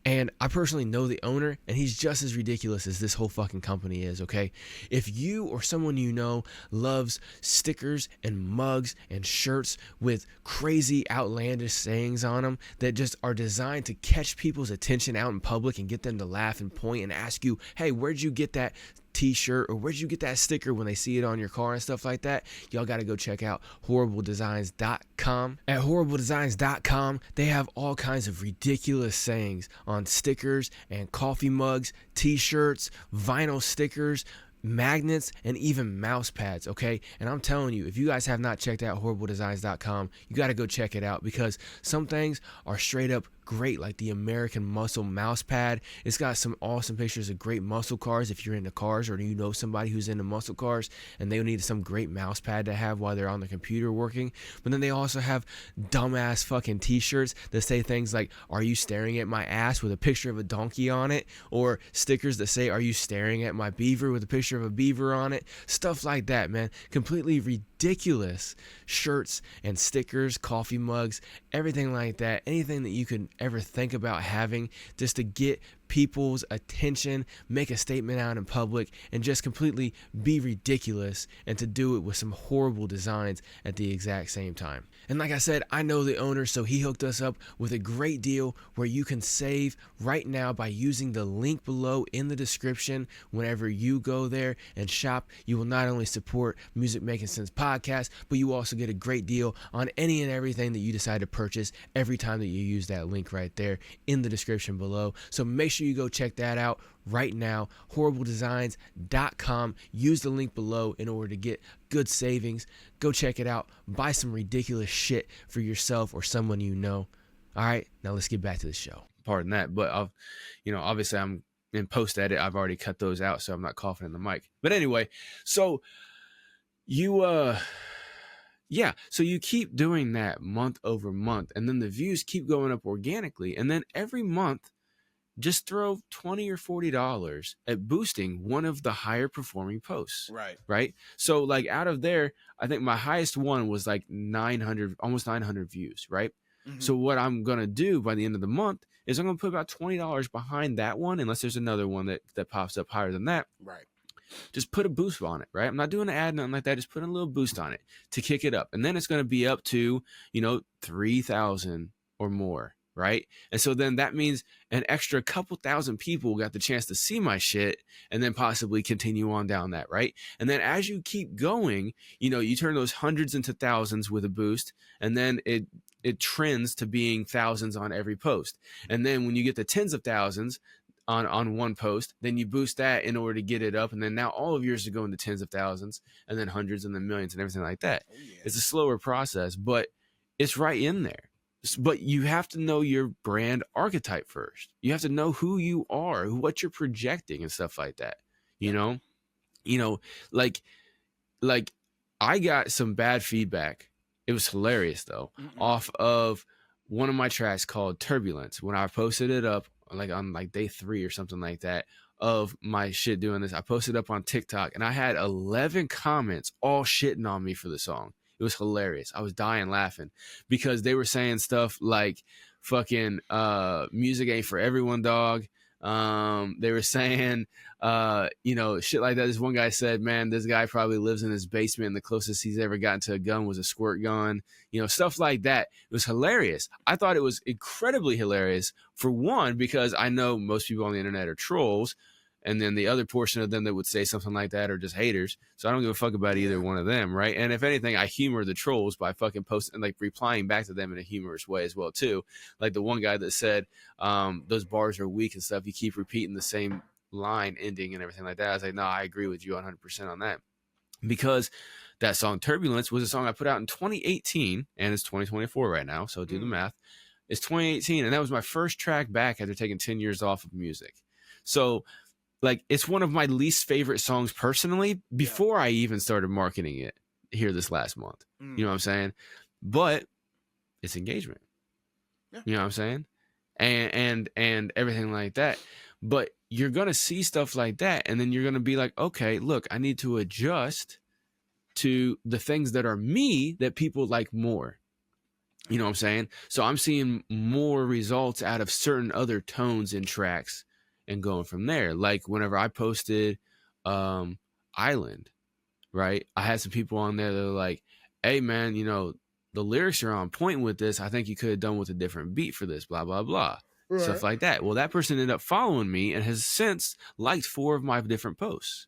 And I personally know the owner, and he's just as ridiculous as this whole fucking company is, okay? If you or someone you know loves stickers and mugs and shirts with crazy, outlandish sayings on them that just are designed to catch people's attention out in public and get them to laugh and point and ask you, hey, where'd you get that t-shirt, or where'd you get that sticker when they see it on your car and stuff like that, y'all got to go check out horribledesigns.com. At horribledesigns.com, they have all kinds of ridiculous sayings on stickers and coffee mugs, t-shirts, vinyl stickers, magnets, and even mouse pads, okay? And I'm telling you, if you guys have not checked out horribledesigns.com, you got to go check it out, because some things are straight up great, like the American Muscle mouse pad. It's got some awesome pictures of great muscle cars if you're into cars, or you know somebody who's into muscle cars and they need some great mouse pad to have while they're on the computer working. But then they also have dumbass fucking t-shirts that say things like, "Are you staring at my ass?" with a picture of a donkey on it, or stickers that say, "Are you staring at my beaver?" with a picture of a beaver on it. Stuff like that, man. Completely ridiculous shirts and stickers, coffee mugs, everything like that. Anything that you could ever think about having just to get people's attention, make a statement out in public, and just completely be ridiculous, and to do it with some horrible designs at the exact same time. And like I said, I know the owner, so he hooked us up with a great deal where you can save right now by using the link below in the description. Whenever you go there and shop, you will not only support Music Making Sense podcast, but you also get a great deal on any and everything that you decide to purchase every time that you use that link right there in the description below. So make sure you go check that out right now, horribledesigns.com. Use the link below in order to get good savings. Go check it out. Buy some ridiculous shit for yourself or someone you know. All right, now let's get back to the show. Pardon that, but obviously I'm in post edit. I've already cut those out, so I'm not coughing in the mic. But anyway, so you keep doing that month over month, and then the views keep going up organically, and then every month just throw $20 or $40 at boosting one of the higher performing posts. Right. So like out of there, I think my highest one was like 900, almost 900 views. Right. Mm-hmm. So what I'm going to do by the end of the month is I'm going to put about $20 behind that one, unless there's another one that pops up higher than that. Right. Just put a boost on it. Right. I'm not doing an ad, nothing like that. Just put a little boost on it to kick it up. And then it's going to be up to, 3,000 or more. Right. And so then that means an extra couple thousand people got the chance to see my shit, and then possibly continue on down that. Right. And then as you keep going, you turn those hundreds into thousands with a boost, and then it trends to being thousands on every post. And then when you get to tens of thousands on one post, then you boost that in order to get it up. And then now all of yours are going to tens of thousands, and then hundreds, and then millions, and everything like that. Oh, yeah. It's a slower process, but it's right in there. But you have to know your brand archetype first. You have to know who you are, what you're projecting, and stuff like that. Like I got some bad feedback. It was hilarious though, off of one of my tracks called Turbulence. When I posted it up like on like day 3 or something like that of my shit doing this, I posted up on TikTok, and I had 11 comments all shitting on me for the song. It was hilarious. I was dying laughing because they were saying stuff like fucking music ain't for everyone, dog. They were saying, shit like that. This one guy said, man, this guy probably lives in his basement, and the closest he's ever gotten to a gun was a squirt gun. Stuff like that. It was hilarious. I thought it was incredibly hilarious, for one, because I know most people on the internet are trolls. And then the other portion of them that would say something like that are just haters. So I don't give a fuck about either one of them, right? And if anything, I humor the trolls by fucking posting, like replying back to them in a humorous way as well too. Like the one guy that said, those bars are weak and stuff. You keep repeating the same line ending and everything like that. I was like, no, I agree with you 100% on that. Because that song Turbulence was a song I put out in 2018, and it's 2024 right now. So do the math. It's 2018, and that was my first track back after taking 10 years off of music. So like, it's one of my least favorite songs personally before I even started marketing it here this last month. You know what I'm saying? But it's engagement. Yeah. You know what I'm saying? And everything like that. But you're going to see stuff like that, and then you're going to be like, okay, look, I need to adjust to the things that are me that people like more. You know what I'm saying? So I'm seeing more results out of certain other tones in tracks and going from there. Like whenever I posted Island, right? I had some people on there that were like, hey man, the lyrics are on point with this. I think you could have done with a different beat for this, blah, blah, blah. Right. Stuff like that. Well, that person ended up following me and has since liked 4 of my different posts.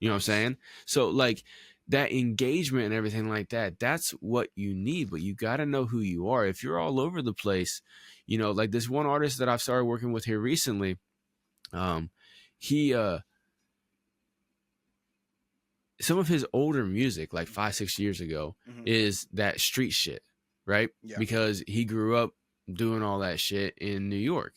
You know what I'm saying? So like that engagement and everything like that, that's what you need, but you got to know who you are. If you're all over the place, you know, like this one artist that I've started working with here recently, he some of his older music, like 5-6 years ago, is that street shit, right? Yeah. Because he grew up doing all that shit in New York.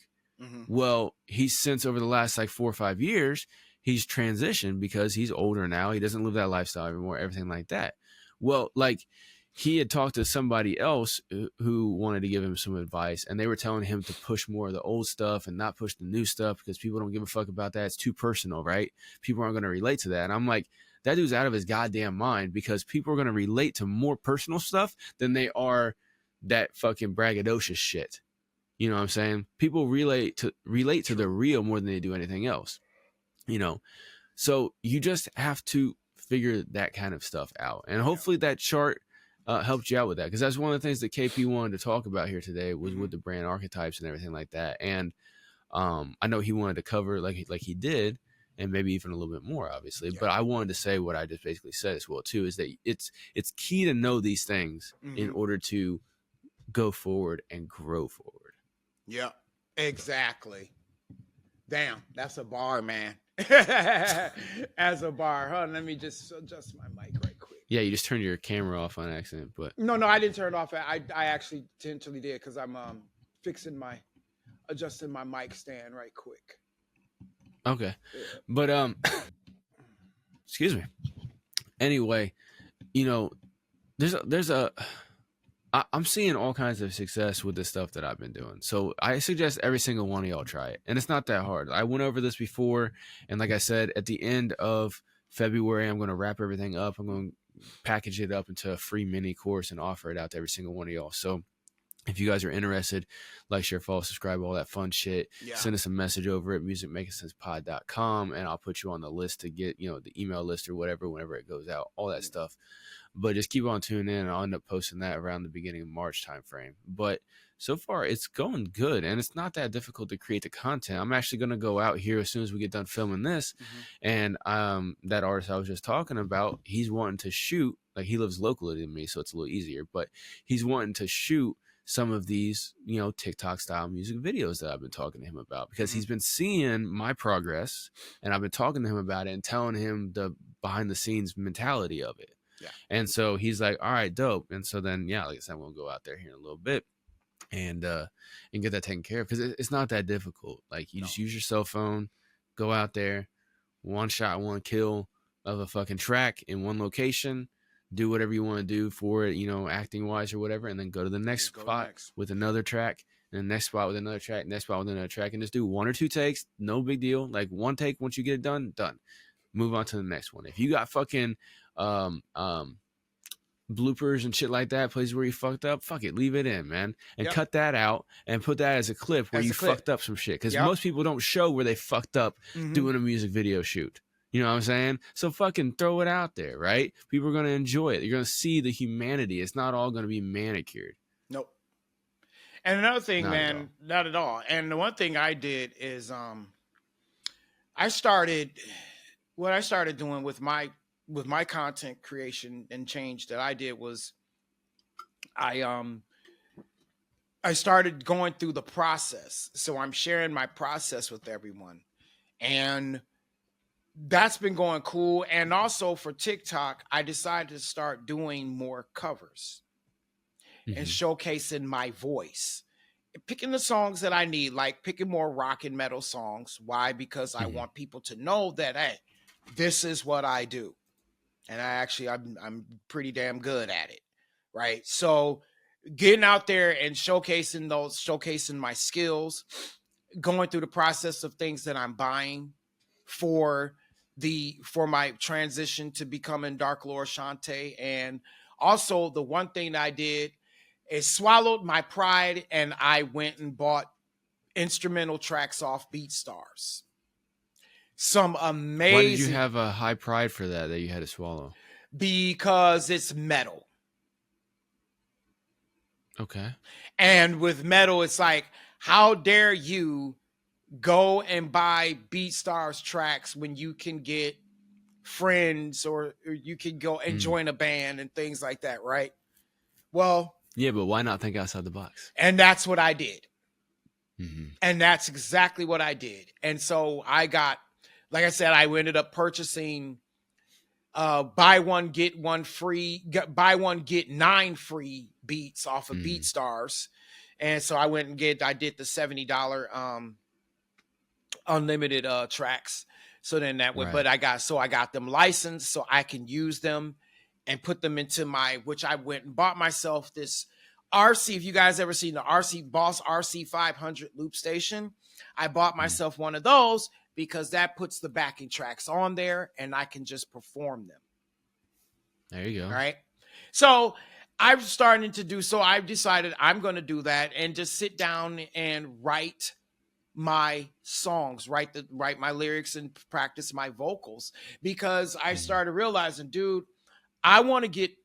Well, he's since over the last like 4 or 5 years, he's transitioned because he's older now. He doesn't live that lifestyle anymore, everything like that. Well, like he had talked to somebody else who wanted to give him some advice, and they were telling him to push more of the old stuff and not push the new stuff because people don't give a fuck about that. It's too personal, right? People aren't going to relate to that. And I'm like, that dude's out of his goddamn mind, because people are going to relate to more personal stuff than they are that fucking braggadocious shit. You know what I'm saying? People relate to the real more than they do anything else. You know, so you just have to figure that kind of stuff out, and hopefully that chart helped you out with that, because that's one of the things that KP wanted to talk about here today was with the brand archetypes and everything like that. And I know he wanted to cover like he did, and maybe even a little bit more, obviously. But I wanted to say what I just basically said as well too, is that it's key to know these things in order to go forward and grow forward. Yeah, exactly. Damn, that's a bar, man. As a bar. Hold on, let me just adjust my mic right quick. Yeah, you just turned your camera off on accident, but no, I didn't turn it off. I actually intentionally did, because I'm adjusting my mic stand right quick. Okay. But excuse me. Anyway, you know, I'm seeing all kinds of success with the stuff that I've been doing. So I suggest every single one of y'all try it. And it's not that hard. I went over this before, and like I said, at the end of February, I'm going to wrap everything up. I'm going to package it up into a free mini course and offer it out to every single one of y'all. So if you guys are interested, like, share, follow, subscribe, all that fun shit, send us a message over at musicmakingsensepod.com, and I'll put you on the list to get, you know, the email list or whatever, whenever it goes out, all that stuff. But just keep on tuning in, and I'll end up posting that around the beginning of March timeframe. But so far, it's going good, and it's not that difficult to create the content. I'm actually going to go out here as soon as we get done filming this, and that artist I was just talking about, he's wanting to shoot, like, he lives locally to me, so it's a little easier, but he's wanting to shoot some of these, you know, TikTok style music videos that I've been talking to him about, because he's been seeing my progress, and I've been talking to him about it and telling him the behind the scenes mentality of it. Yeah. And so he's like, all right, dope. And so then, yeah, like I said, we'll go out there here in a little bit and get that taken care of, because it's not that difficult. Like, you just use your cell phone, go out there, one shot, one kill of a fucking track in one location, do whatever you want to do for it, you know, acting wise or whatever, and then go to the next spot with another track, and the next spot with another track, next spot with another track, and just do 1 or 2 takes. No big deal. Like, one take, once you get it done. Move on to the next one. If you got fucking bloopers and shit like that, places where you fucked up, fuck it, leave it in, man, and cut that out and put that as a clip where you fucked up some shit, because most people don't show where they fucked up doing a music video shoot. You know what I'm saying? So fucking throw it out there, right? People are going to enjoy it. You're going to see the humanity. It's not all going to be manicured. Nope. And another thing, not at all. And the one thing I did is what I started doing with my content creation and change that I did was I started going through the process. So I'm sharing my process with everyone, and that's been going cool. And also for TikTok, I decided to start doing more covers and showcasing my voice, picking the songs that I need, like picking more rock and metal songs. Why? Because I want people to know that, hey, this is what I do. And I'm pretty damn good at it. Right. So getting out there and showcasing my skills, going through the process of things that I'm buying for my transition to becoming Dark Lord Shante. And also the one thing that I did is swallowed my pride, and I went and bought instrumental tracks off BeatStars. Some amazing. Why did you have a high pride for that you had to swallow? Because it's metal. Okay. And with metal, it's like, how dare you go and buy BeatStars tracks when you can get friends, or you can go and join a band and things like that, right? Well, yeah, but why not think outside the box? and that's what I did. Mm-hmm. And that's exactly what I did. And so I got, like I said, I ended up purchasing buy one get one free, buy one get 9 free beats off of BeatStars. And so I did the $70 unlimited tracks. So then that way, but I got them licensed so I can use them and put them into which I went and bought myself this RC. If you guys ever seen the Boss RC 500 loop station, I bought myself one of those because that puts the backing tracks on there and I can just perform them. There you go. All right. So I'm starting to do, so I've decided I'm going to do that and just sit down and write my songs, write my lyrics and practice my vocals, because I started realizing, dude, I want to get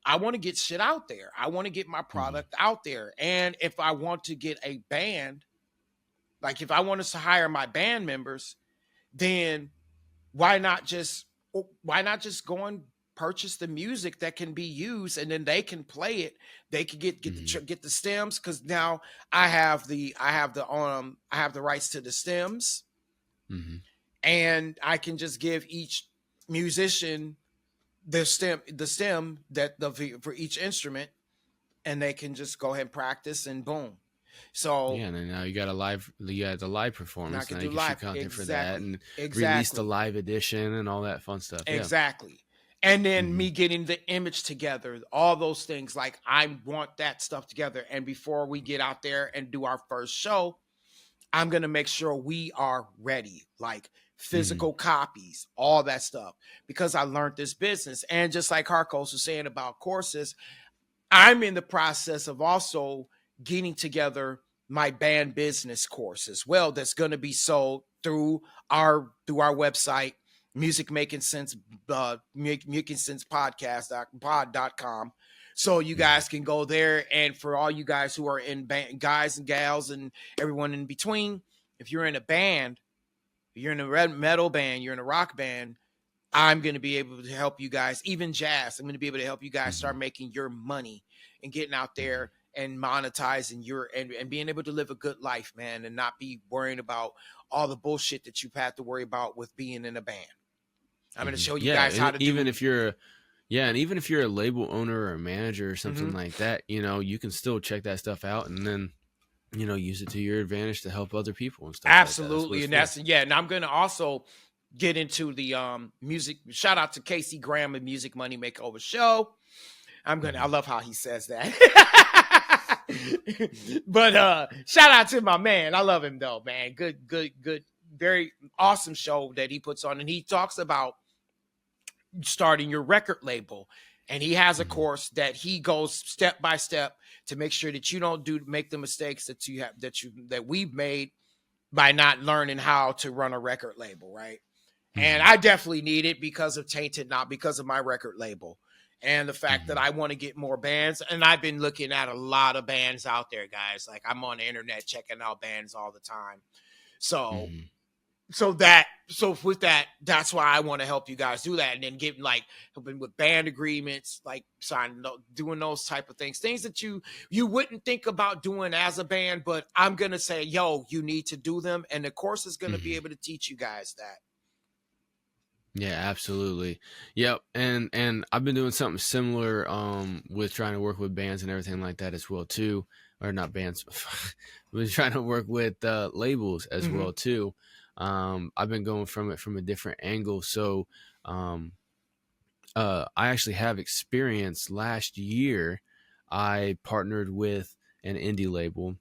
shit out there. I want to get my product out there. And if I want to get a band, like if I want us to hire my band members, then why not just go and purchase the music that can be used, and then they can play it. They can get the stems, because now I have the rights to the stems, and I can just give each musician the stem that for each instrument, and they can just go ahead and practice, and boom. So yeah, and then now you got the live performance. Now you can shoot content for that and release the live edition and all that fun stuff. Exactly. And then me getting the image together, all those things, like I want that stuff together. And before we get out there and do our first show, I'm going to make sure we are ready, like physical copies, all that stuff, because I learned this business. And just like Harkos was saying about courses, I'm in the process of also getting together my band business course as well. That's going to be sold through our website, making sense podcast.pod.com. So you guys can go there. And for all you guys who are in guys and gals and everyone in between, if you're in a band, you're in a red metal band, you're in a rock band, I'm going to be able to help you guys, even jazz. I'm going to be able to help you guys start making your money and getting out there and monetizing and being able to live a good life, man, and not be worrying about all the bullshit that you've had to worry about with being in a band. I'm going to show you guys how to even if you're a label owner or a manager or something like that, you can still check that stuff out and then, use it to your advantage to help other people and stuff. Absolutely. Like that. And I'm going to also get into the music. Shout out to Casey Graham and Music Money Makeover Show. I love how he says that. But shout out to my man. I love him though, man. Good, very awesome show that he puts on. And he talks about starting your record label. And he has a course that he goes step by step to make sure that you don't make the mistakes that we've made by not learning how to run a record label, right? And I definitely need it because of Tainted, not because of my record label. And the fact that I want to get more bands. And I've been looking at a lot of bands out there, guys. Like I'm on the internet checking out bands all the time. So with that, that's why I want to help you guys do that. And then helping with band agreements, like doing those type of things that you wouldn't think about doing as a band, but I'm going to say, yo, you need to do them. And the course is going to be able to teach you guys that. Yeah, absolutely. Yep. And I've been doing something similar with trying to work with bands and everything like that as well too. Or not bands. We're trying to work with labels as well too. I've been going from a different angle. So I actually have experience. Last year I partnered with an indie label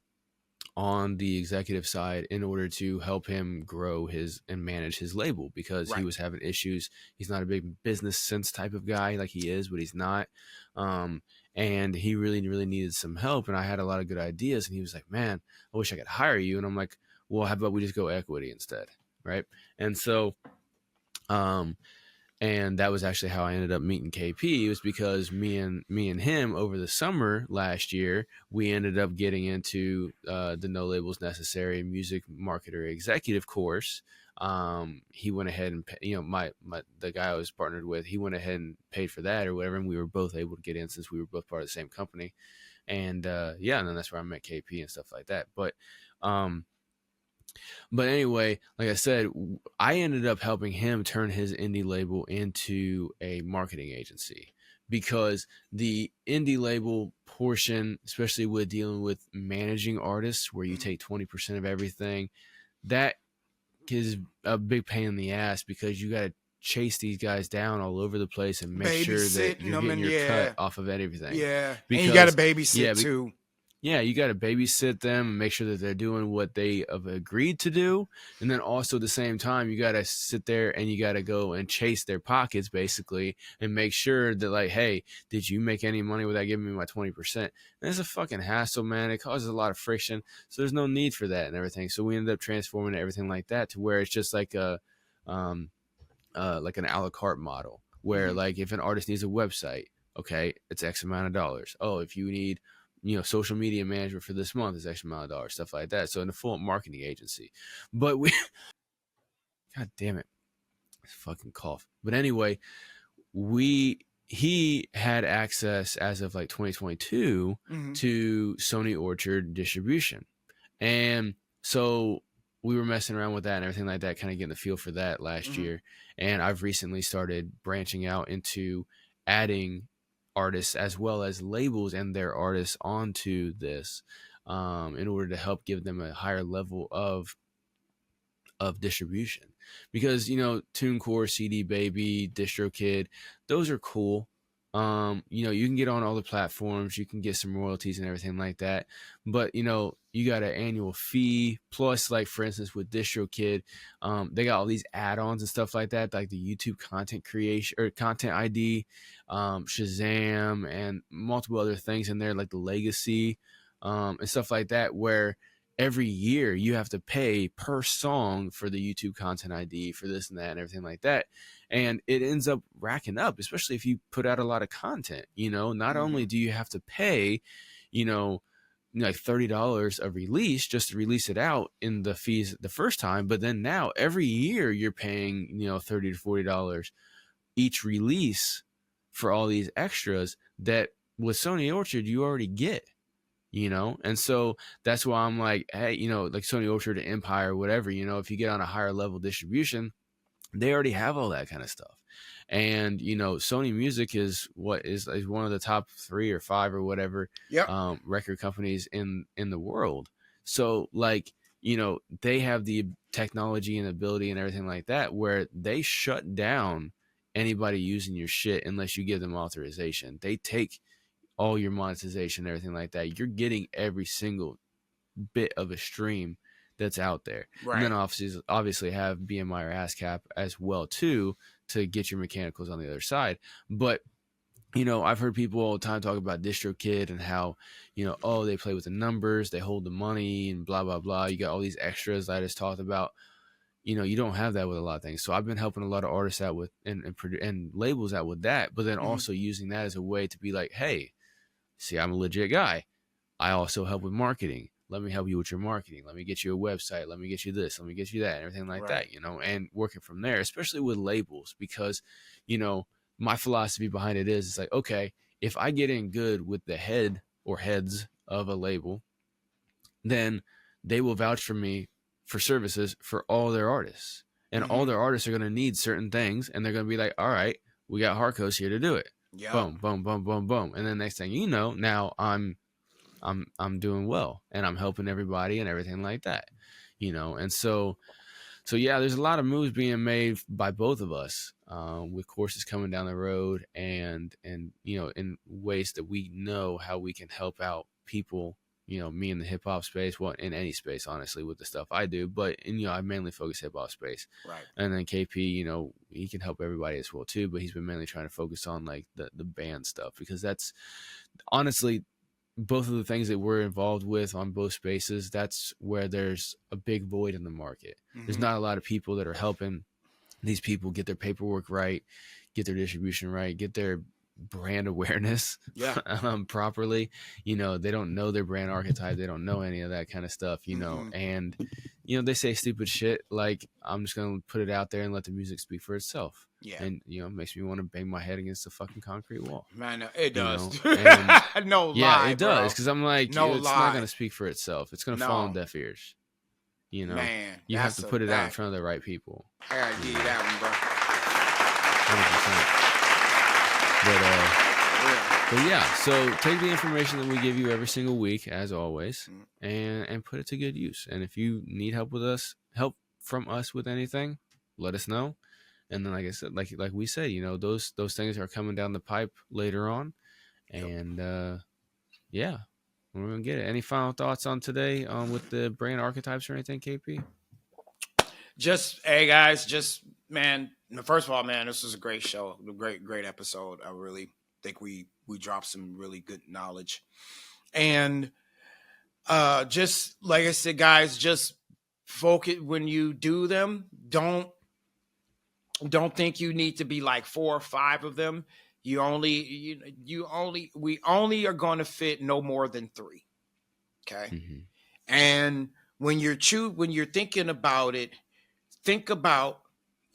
on the executive side in order to help him grow and manage his label, because he was having issues. He's not a big business sense type of guy, like he is, but he's not. And he really, really needed some help. And I had a lot of good ideas, and he was like, man, I wish I could hire you. And I'm like, well, how about we just go equity instead? Right. And so, And that was actually how I ended up meeting KP. It was because me and him over the summer last year, we ended up getting into the No Labels Necessary Music Marketer Executive course. He went ahead and the guy I was partnered with, he went ahead and paid for that or whatever, and we were both able to get in since we were both part of the same company. And and then that's where I met KP and stuff like that. But anyway, like I said, I ended up helping him turn his indie label into a marketing agency, because the indie label portion, especially with dealing with managing artists where you take 20% of everything, that is a big pain in the ass, because you got to chase these guys down all over the place and make sure that you're getting your cut off of everything. Yeah. Because, and you got to babysit too. Yeah, you got to babysit them and make sure that they're doing what they have agreed to do. And then also at the same time, you got to sit there and you got to go and chase their pockets, basically, and make sure that, like, hey, did you make any money without giving me my 20%? And it's a fucking hassle, man. It causes a lot of friction. So there's no need for that and everything. So we ended up transforming everything like that to where it's just like an a la carte model, where like if an artist needs a website, okay, it's X amount of dollars. Oh, if you need social media management for this month is X amount of dollars, stuff like that. So in a full marketing agency. But we God damn it. Fucking cough. But anyway, he had access as of like 2022 to Sony Orchard distribution. And so we were messing around with that and everything like that, kind of getting the feel for that last year. And I've recently started branching out into adding artists as well as labels and their artists onto this in order to help give them a higher level of distribution. Because TuneCore, CD Baby, DistroKid, those are cool. You can get on all the platforms, you can get some royalties and everything like that, but you got an annual fee, plus, like, for instance, with DistroKid, they got all these add-ons and stuff like that, like the YouTube content creation or content ID, Shazam, and multiple other things in there, like the legacy and stuff like that, where every year you have to pay per song for the YouTube content ID for this and that and everything like that. And it ends up racking up, especially if you put out a lot of content. Not only do you have to pay, like $30 a release just to release it out in the fees the first time, but then now every year you're paying, $30 to $40 each release for all these extras that with Sony Orchard you already get. And so that's why I'm like, hey, like Sony Orchard, Empire, whatever, if you get on a higher level distribution, they already have all that kind of stuff. And Sony Music is one of the top 3 or 5 or whatever record companies in the world. So, like, they have the technology and ability and everything like that, where they shut down anybody using your shit unless you give them authorization. They take all your monetization and everything like that. You're getting every single bit of a stream that's out there. Right. And then obviously have BMI or ASCAP as well too, to get your mechanicals on the other side. But I've heard people all the time talk about DistroKid and how they play with the numbers, they hold the money, and blah blah blah. You got all these extras I just talked about. You don't have that with a lot of things. So I've been helping a lot of artists out with and labels out with that, but then also using that as a way to be like, hey, see, I'm a legit guy. I also help with marketing. Let me help you with your marketing. Let me get you a website. Let me get you this. Let me get you that, and everything like that, and working from there, especially with labels, because, my philosophy behind it is, it's like, okay, if I get in good with the head or heads of a label, then they will vouch for me for services for all their artists. And all their artists are going to need certain things, and they're going to be like, all right, we got Harcos here to do it. Yep. Boom, boom, boom, boom, boom. And then next thing you know, now I'm doing well and I'm helping everybody and everything like that, And so yeah, there's a lot of moves being made by both of us, with courses coming down the road and in ways that we know how we can help out people, me in the hip hop space, in any space, honestly, with the stuff I do, but I mainly focus hip hop space. Right. And then KP, he can help everybody as well too, but he's been mainly trying to focus on like the band stuff, because that's honestly both of the things that we're involved with on both spaces. That's where there's a big void in the market. There's not a lot of people that are helping these people get their paperwork right, get their distribution right, get their brand awareness properly. You know, they don't know their brand archetype. They don't know any of that kind of stuff, you know, and, you know, they say stupid shit like, I'm just going to put it out there and let the music speak for itself. Yeah. And, you know, it makes me want to bang my head against the fucking concrete wall. Man, it does. And, no yeah, lie, it does. Because I'm like, no it's not going to speak for itself. It's going to fall on deaf ears. You know, man, you have to put it out in front of the right people. I gotta give you that one, bro. 100%. But yeah, so take the information that we give you every single week, as always, and put it to good use. And if you need help from us with anything, let us know. And then, like I said, like we say, you know, those things are coming down the pipe later on. And yeah. We're gonna get it. Any final thoughts on today with the brand archetypes or anything, KP? Just, hey guys, man. First of all, man, this was a great show, great episode. I really think we dropped some really good knowledge, and just like I said, guys, just focus when you do them. Don't think you need to be like 4 or 5 of them. We only are going to fit no more than 3. Okay. Mm-hmm. And when you're thinking about it, think about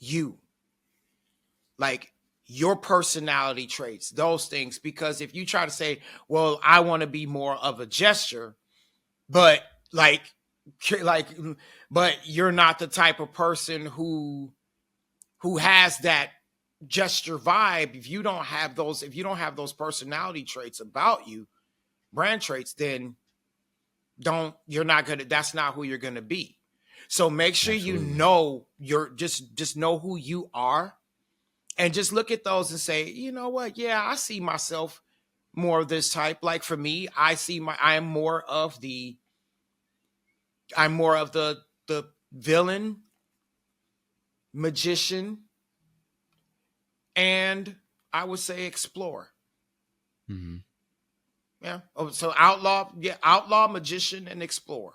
you, like your personality traits, those things, because if you try to say, well, I want to be more of a gesture, but but you're not the type of person who has that gesture vibe. If you don't have those personality traits about you, brand traits, then that's not who you're gonna be. So make sure you know just know who you are, and just look at those and say, you know what, yeah, I see myself more of this type. Like for me, I'm more of the villain, magician, and I would say explorer. Mm-hmm. Yeah. Oh, so outlaw, magician, and explorer.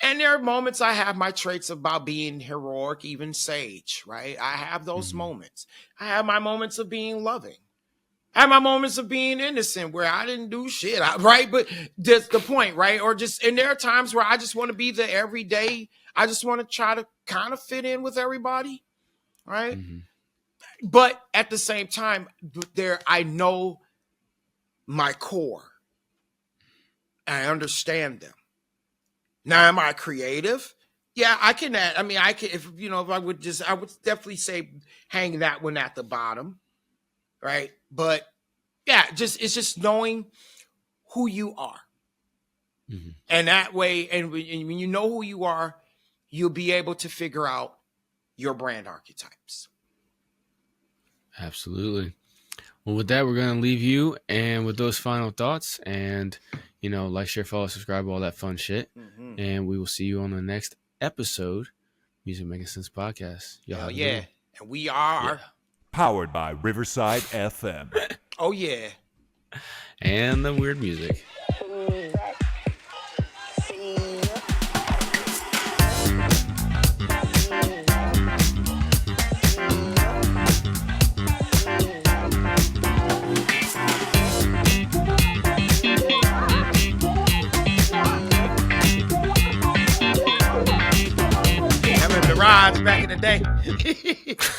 And there are moments I have my traits about being heroic, even sage, right? I have those moments. I have my moments of being loving. I have my moments of being innocent where I didn't do shit, right? But that's the point, right? And there are times where I just want to be the everyday. I just want to try to kind of fit in with everybody, right? Mm-hmm. But at the same time, I know my core. I understand them. Now, am I creative? Yeah, I can add. I mean, I can. I would definitely say hang that one at the bottom, right? But yeah, it's just knowing who you are, and that way, and when you know who you are, you'll be able to figure out your brand archetypes. Absolutely. Well, with that, we're going to leave you and with those final thoughts, and, like, share, follow, subscribe, all that fun shit. Mm-hmm. And we will see you on the next episode, Music Making Sense Podcast. Y'all, yeah. And we are powered by Riverside FM. Oh, yeah. And the weird music. Rides back in the day.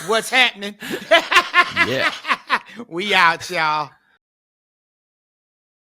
What's happening? Yeah. We out, y'all.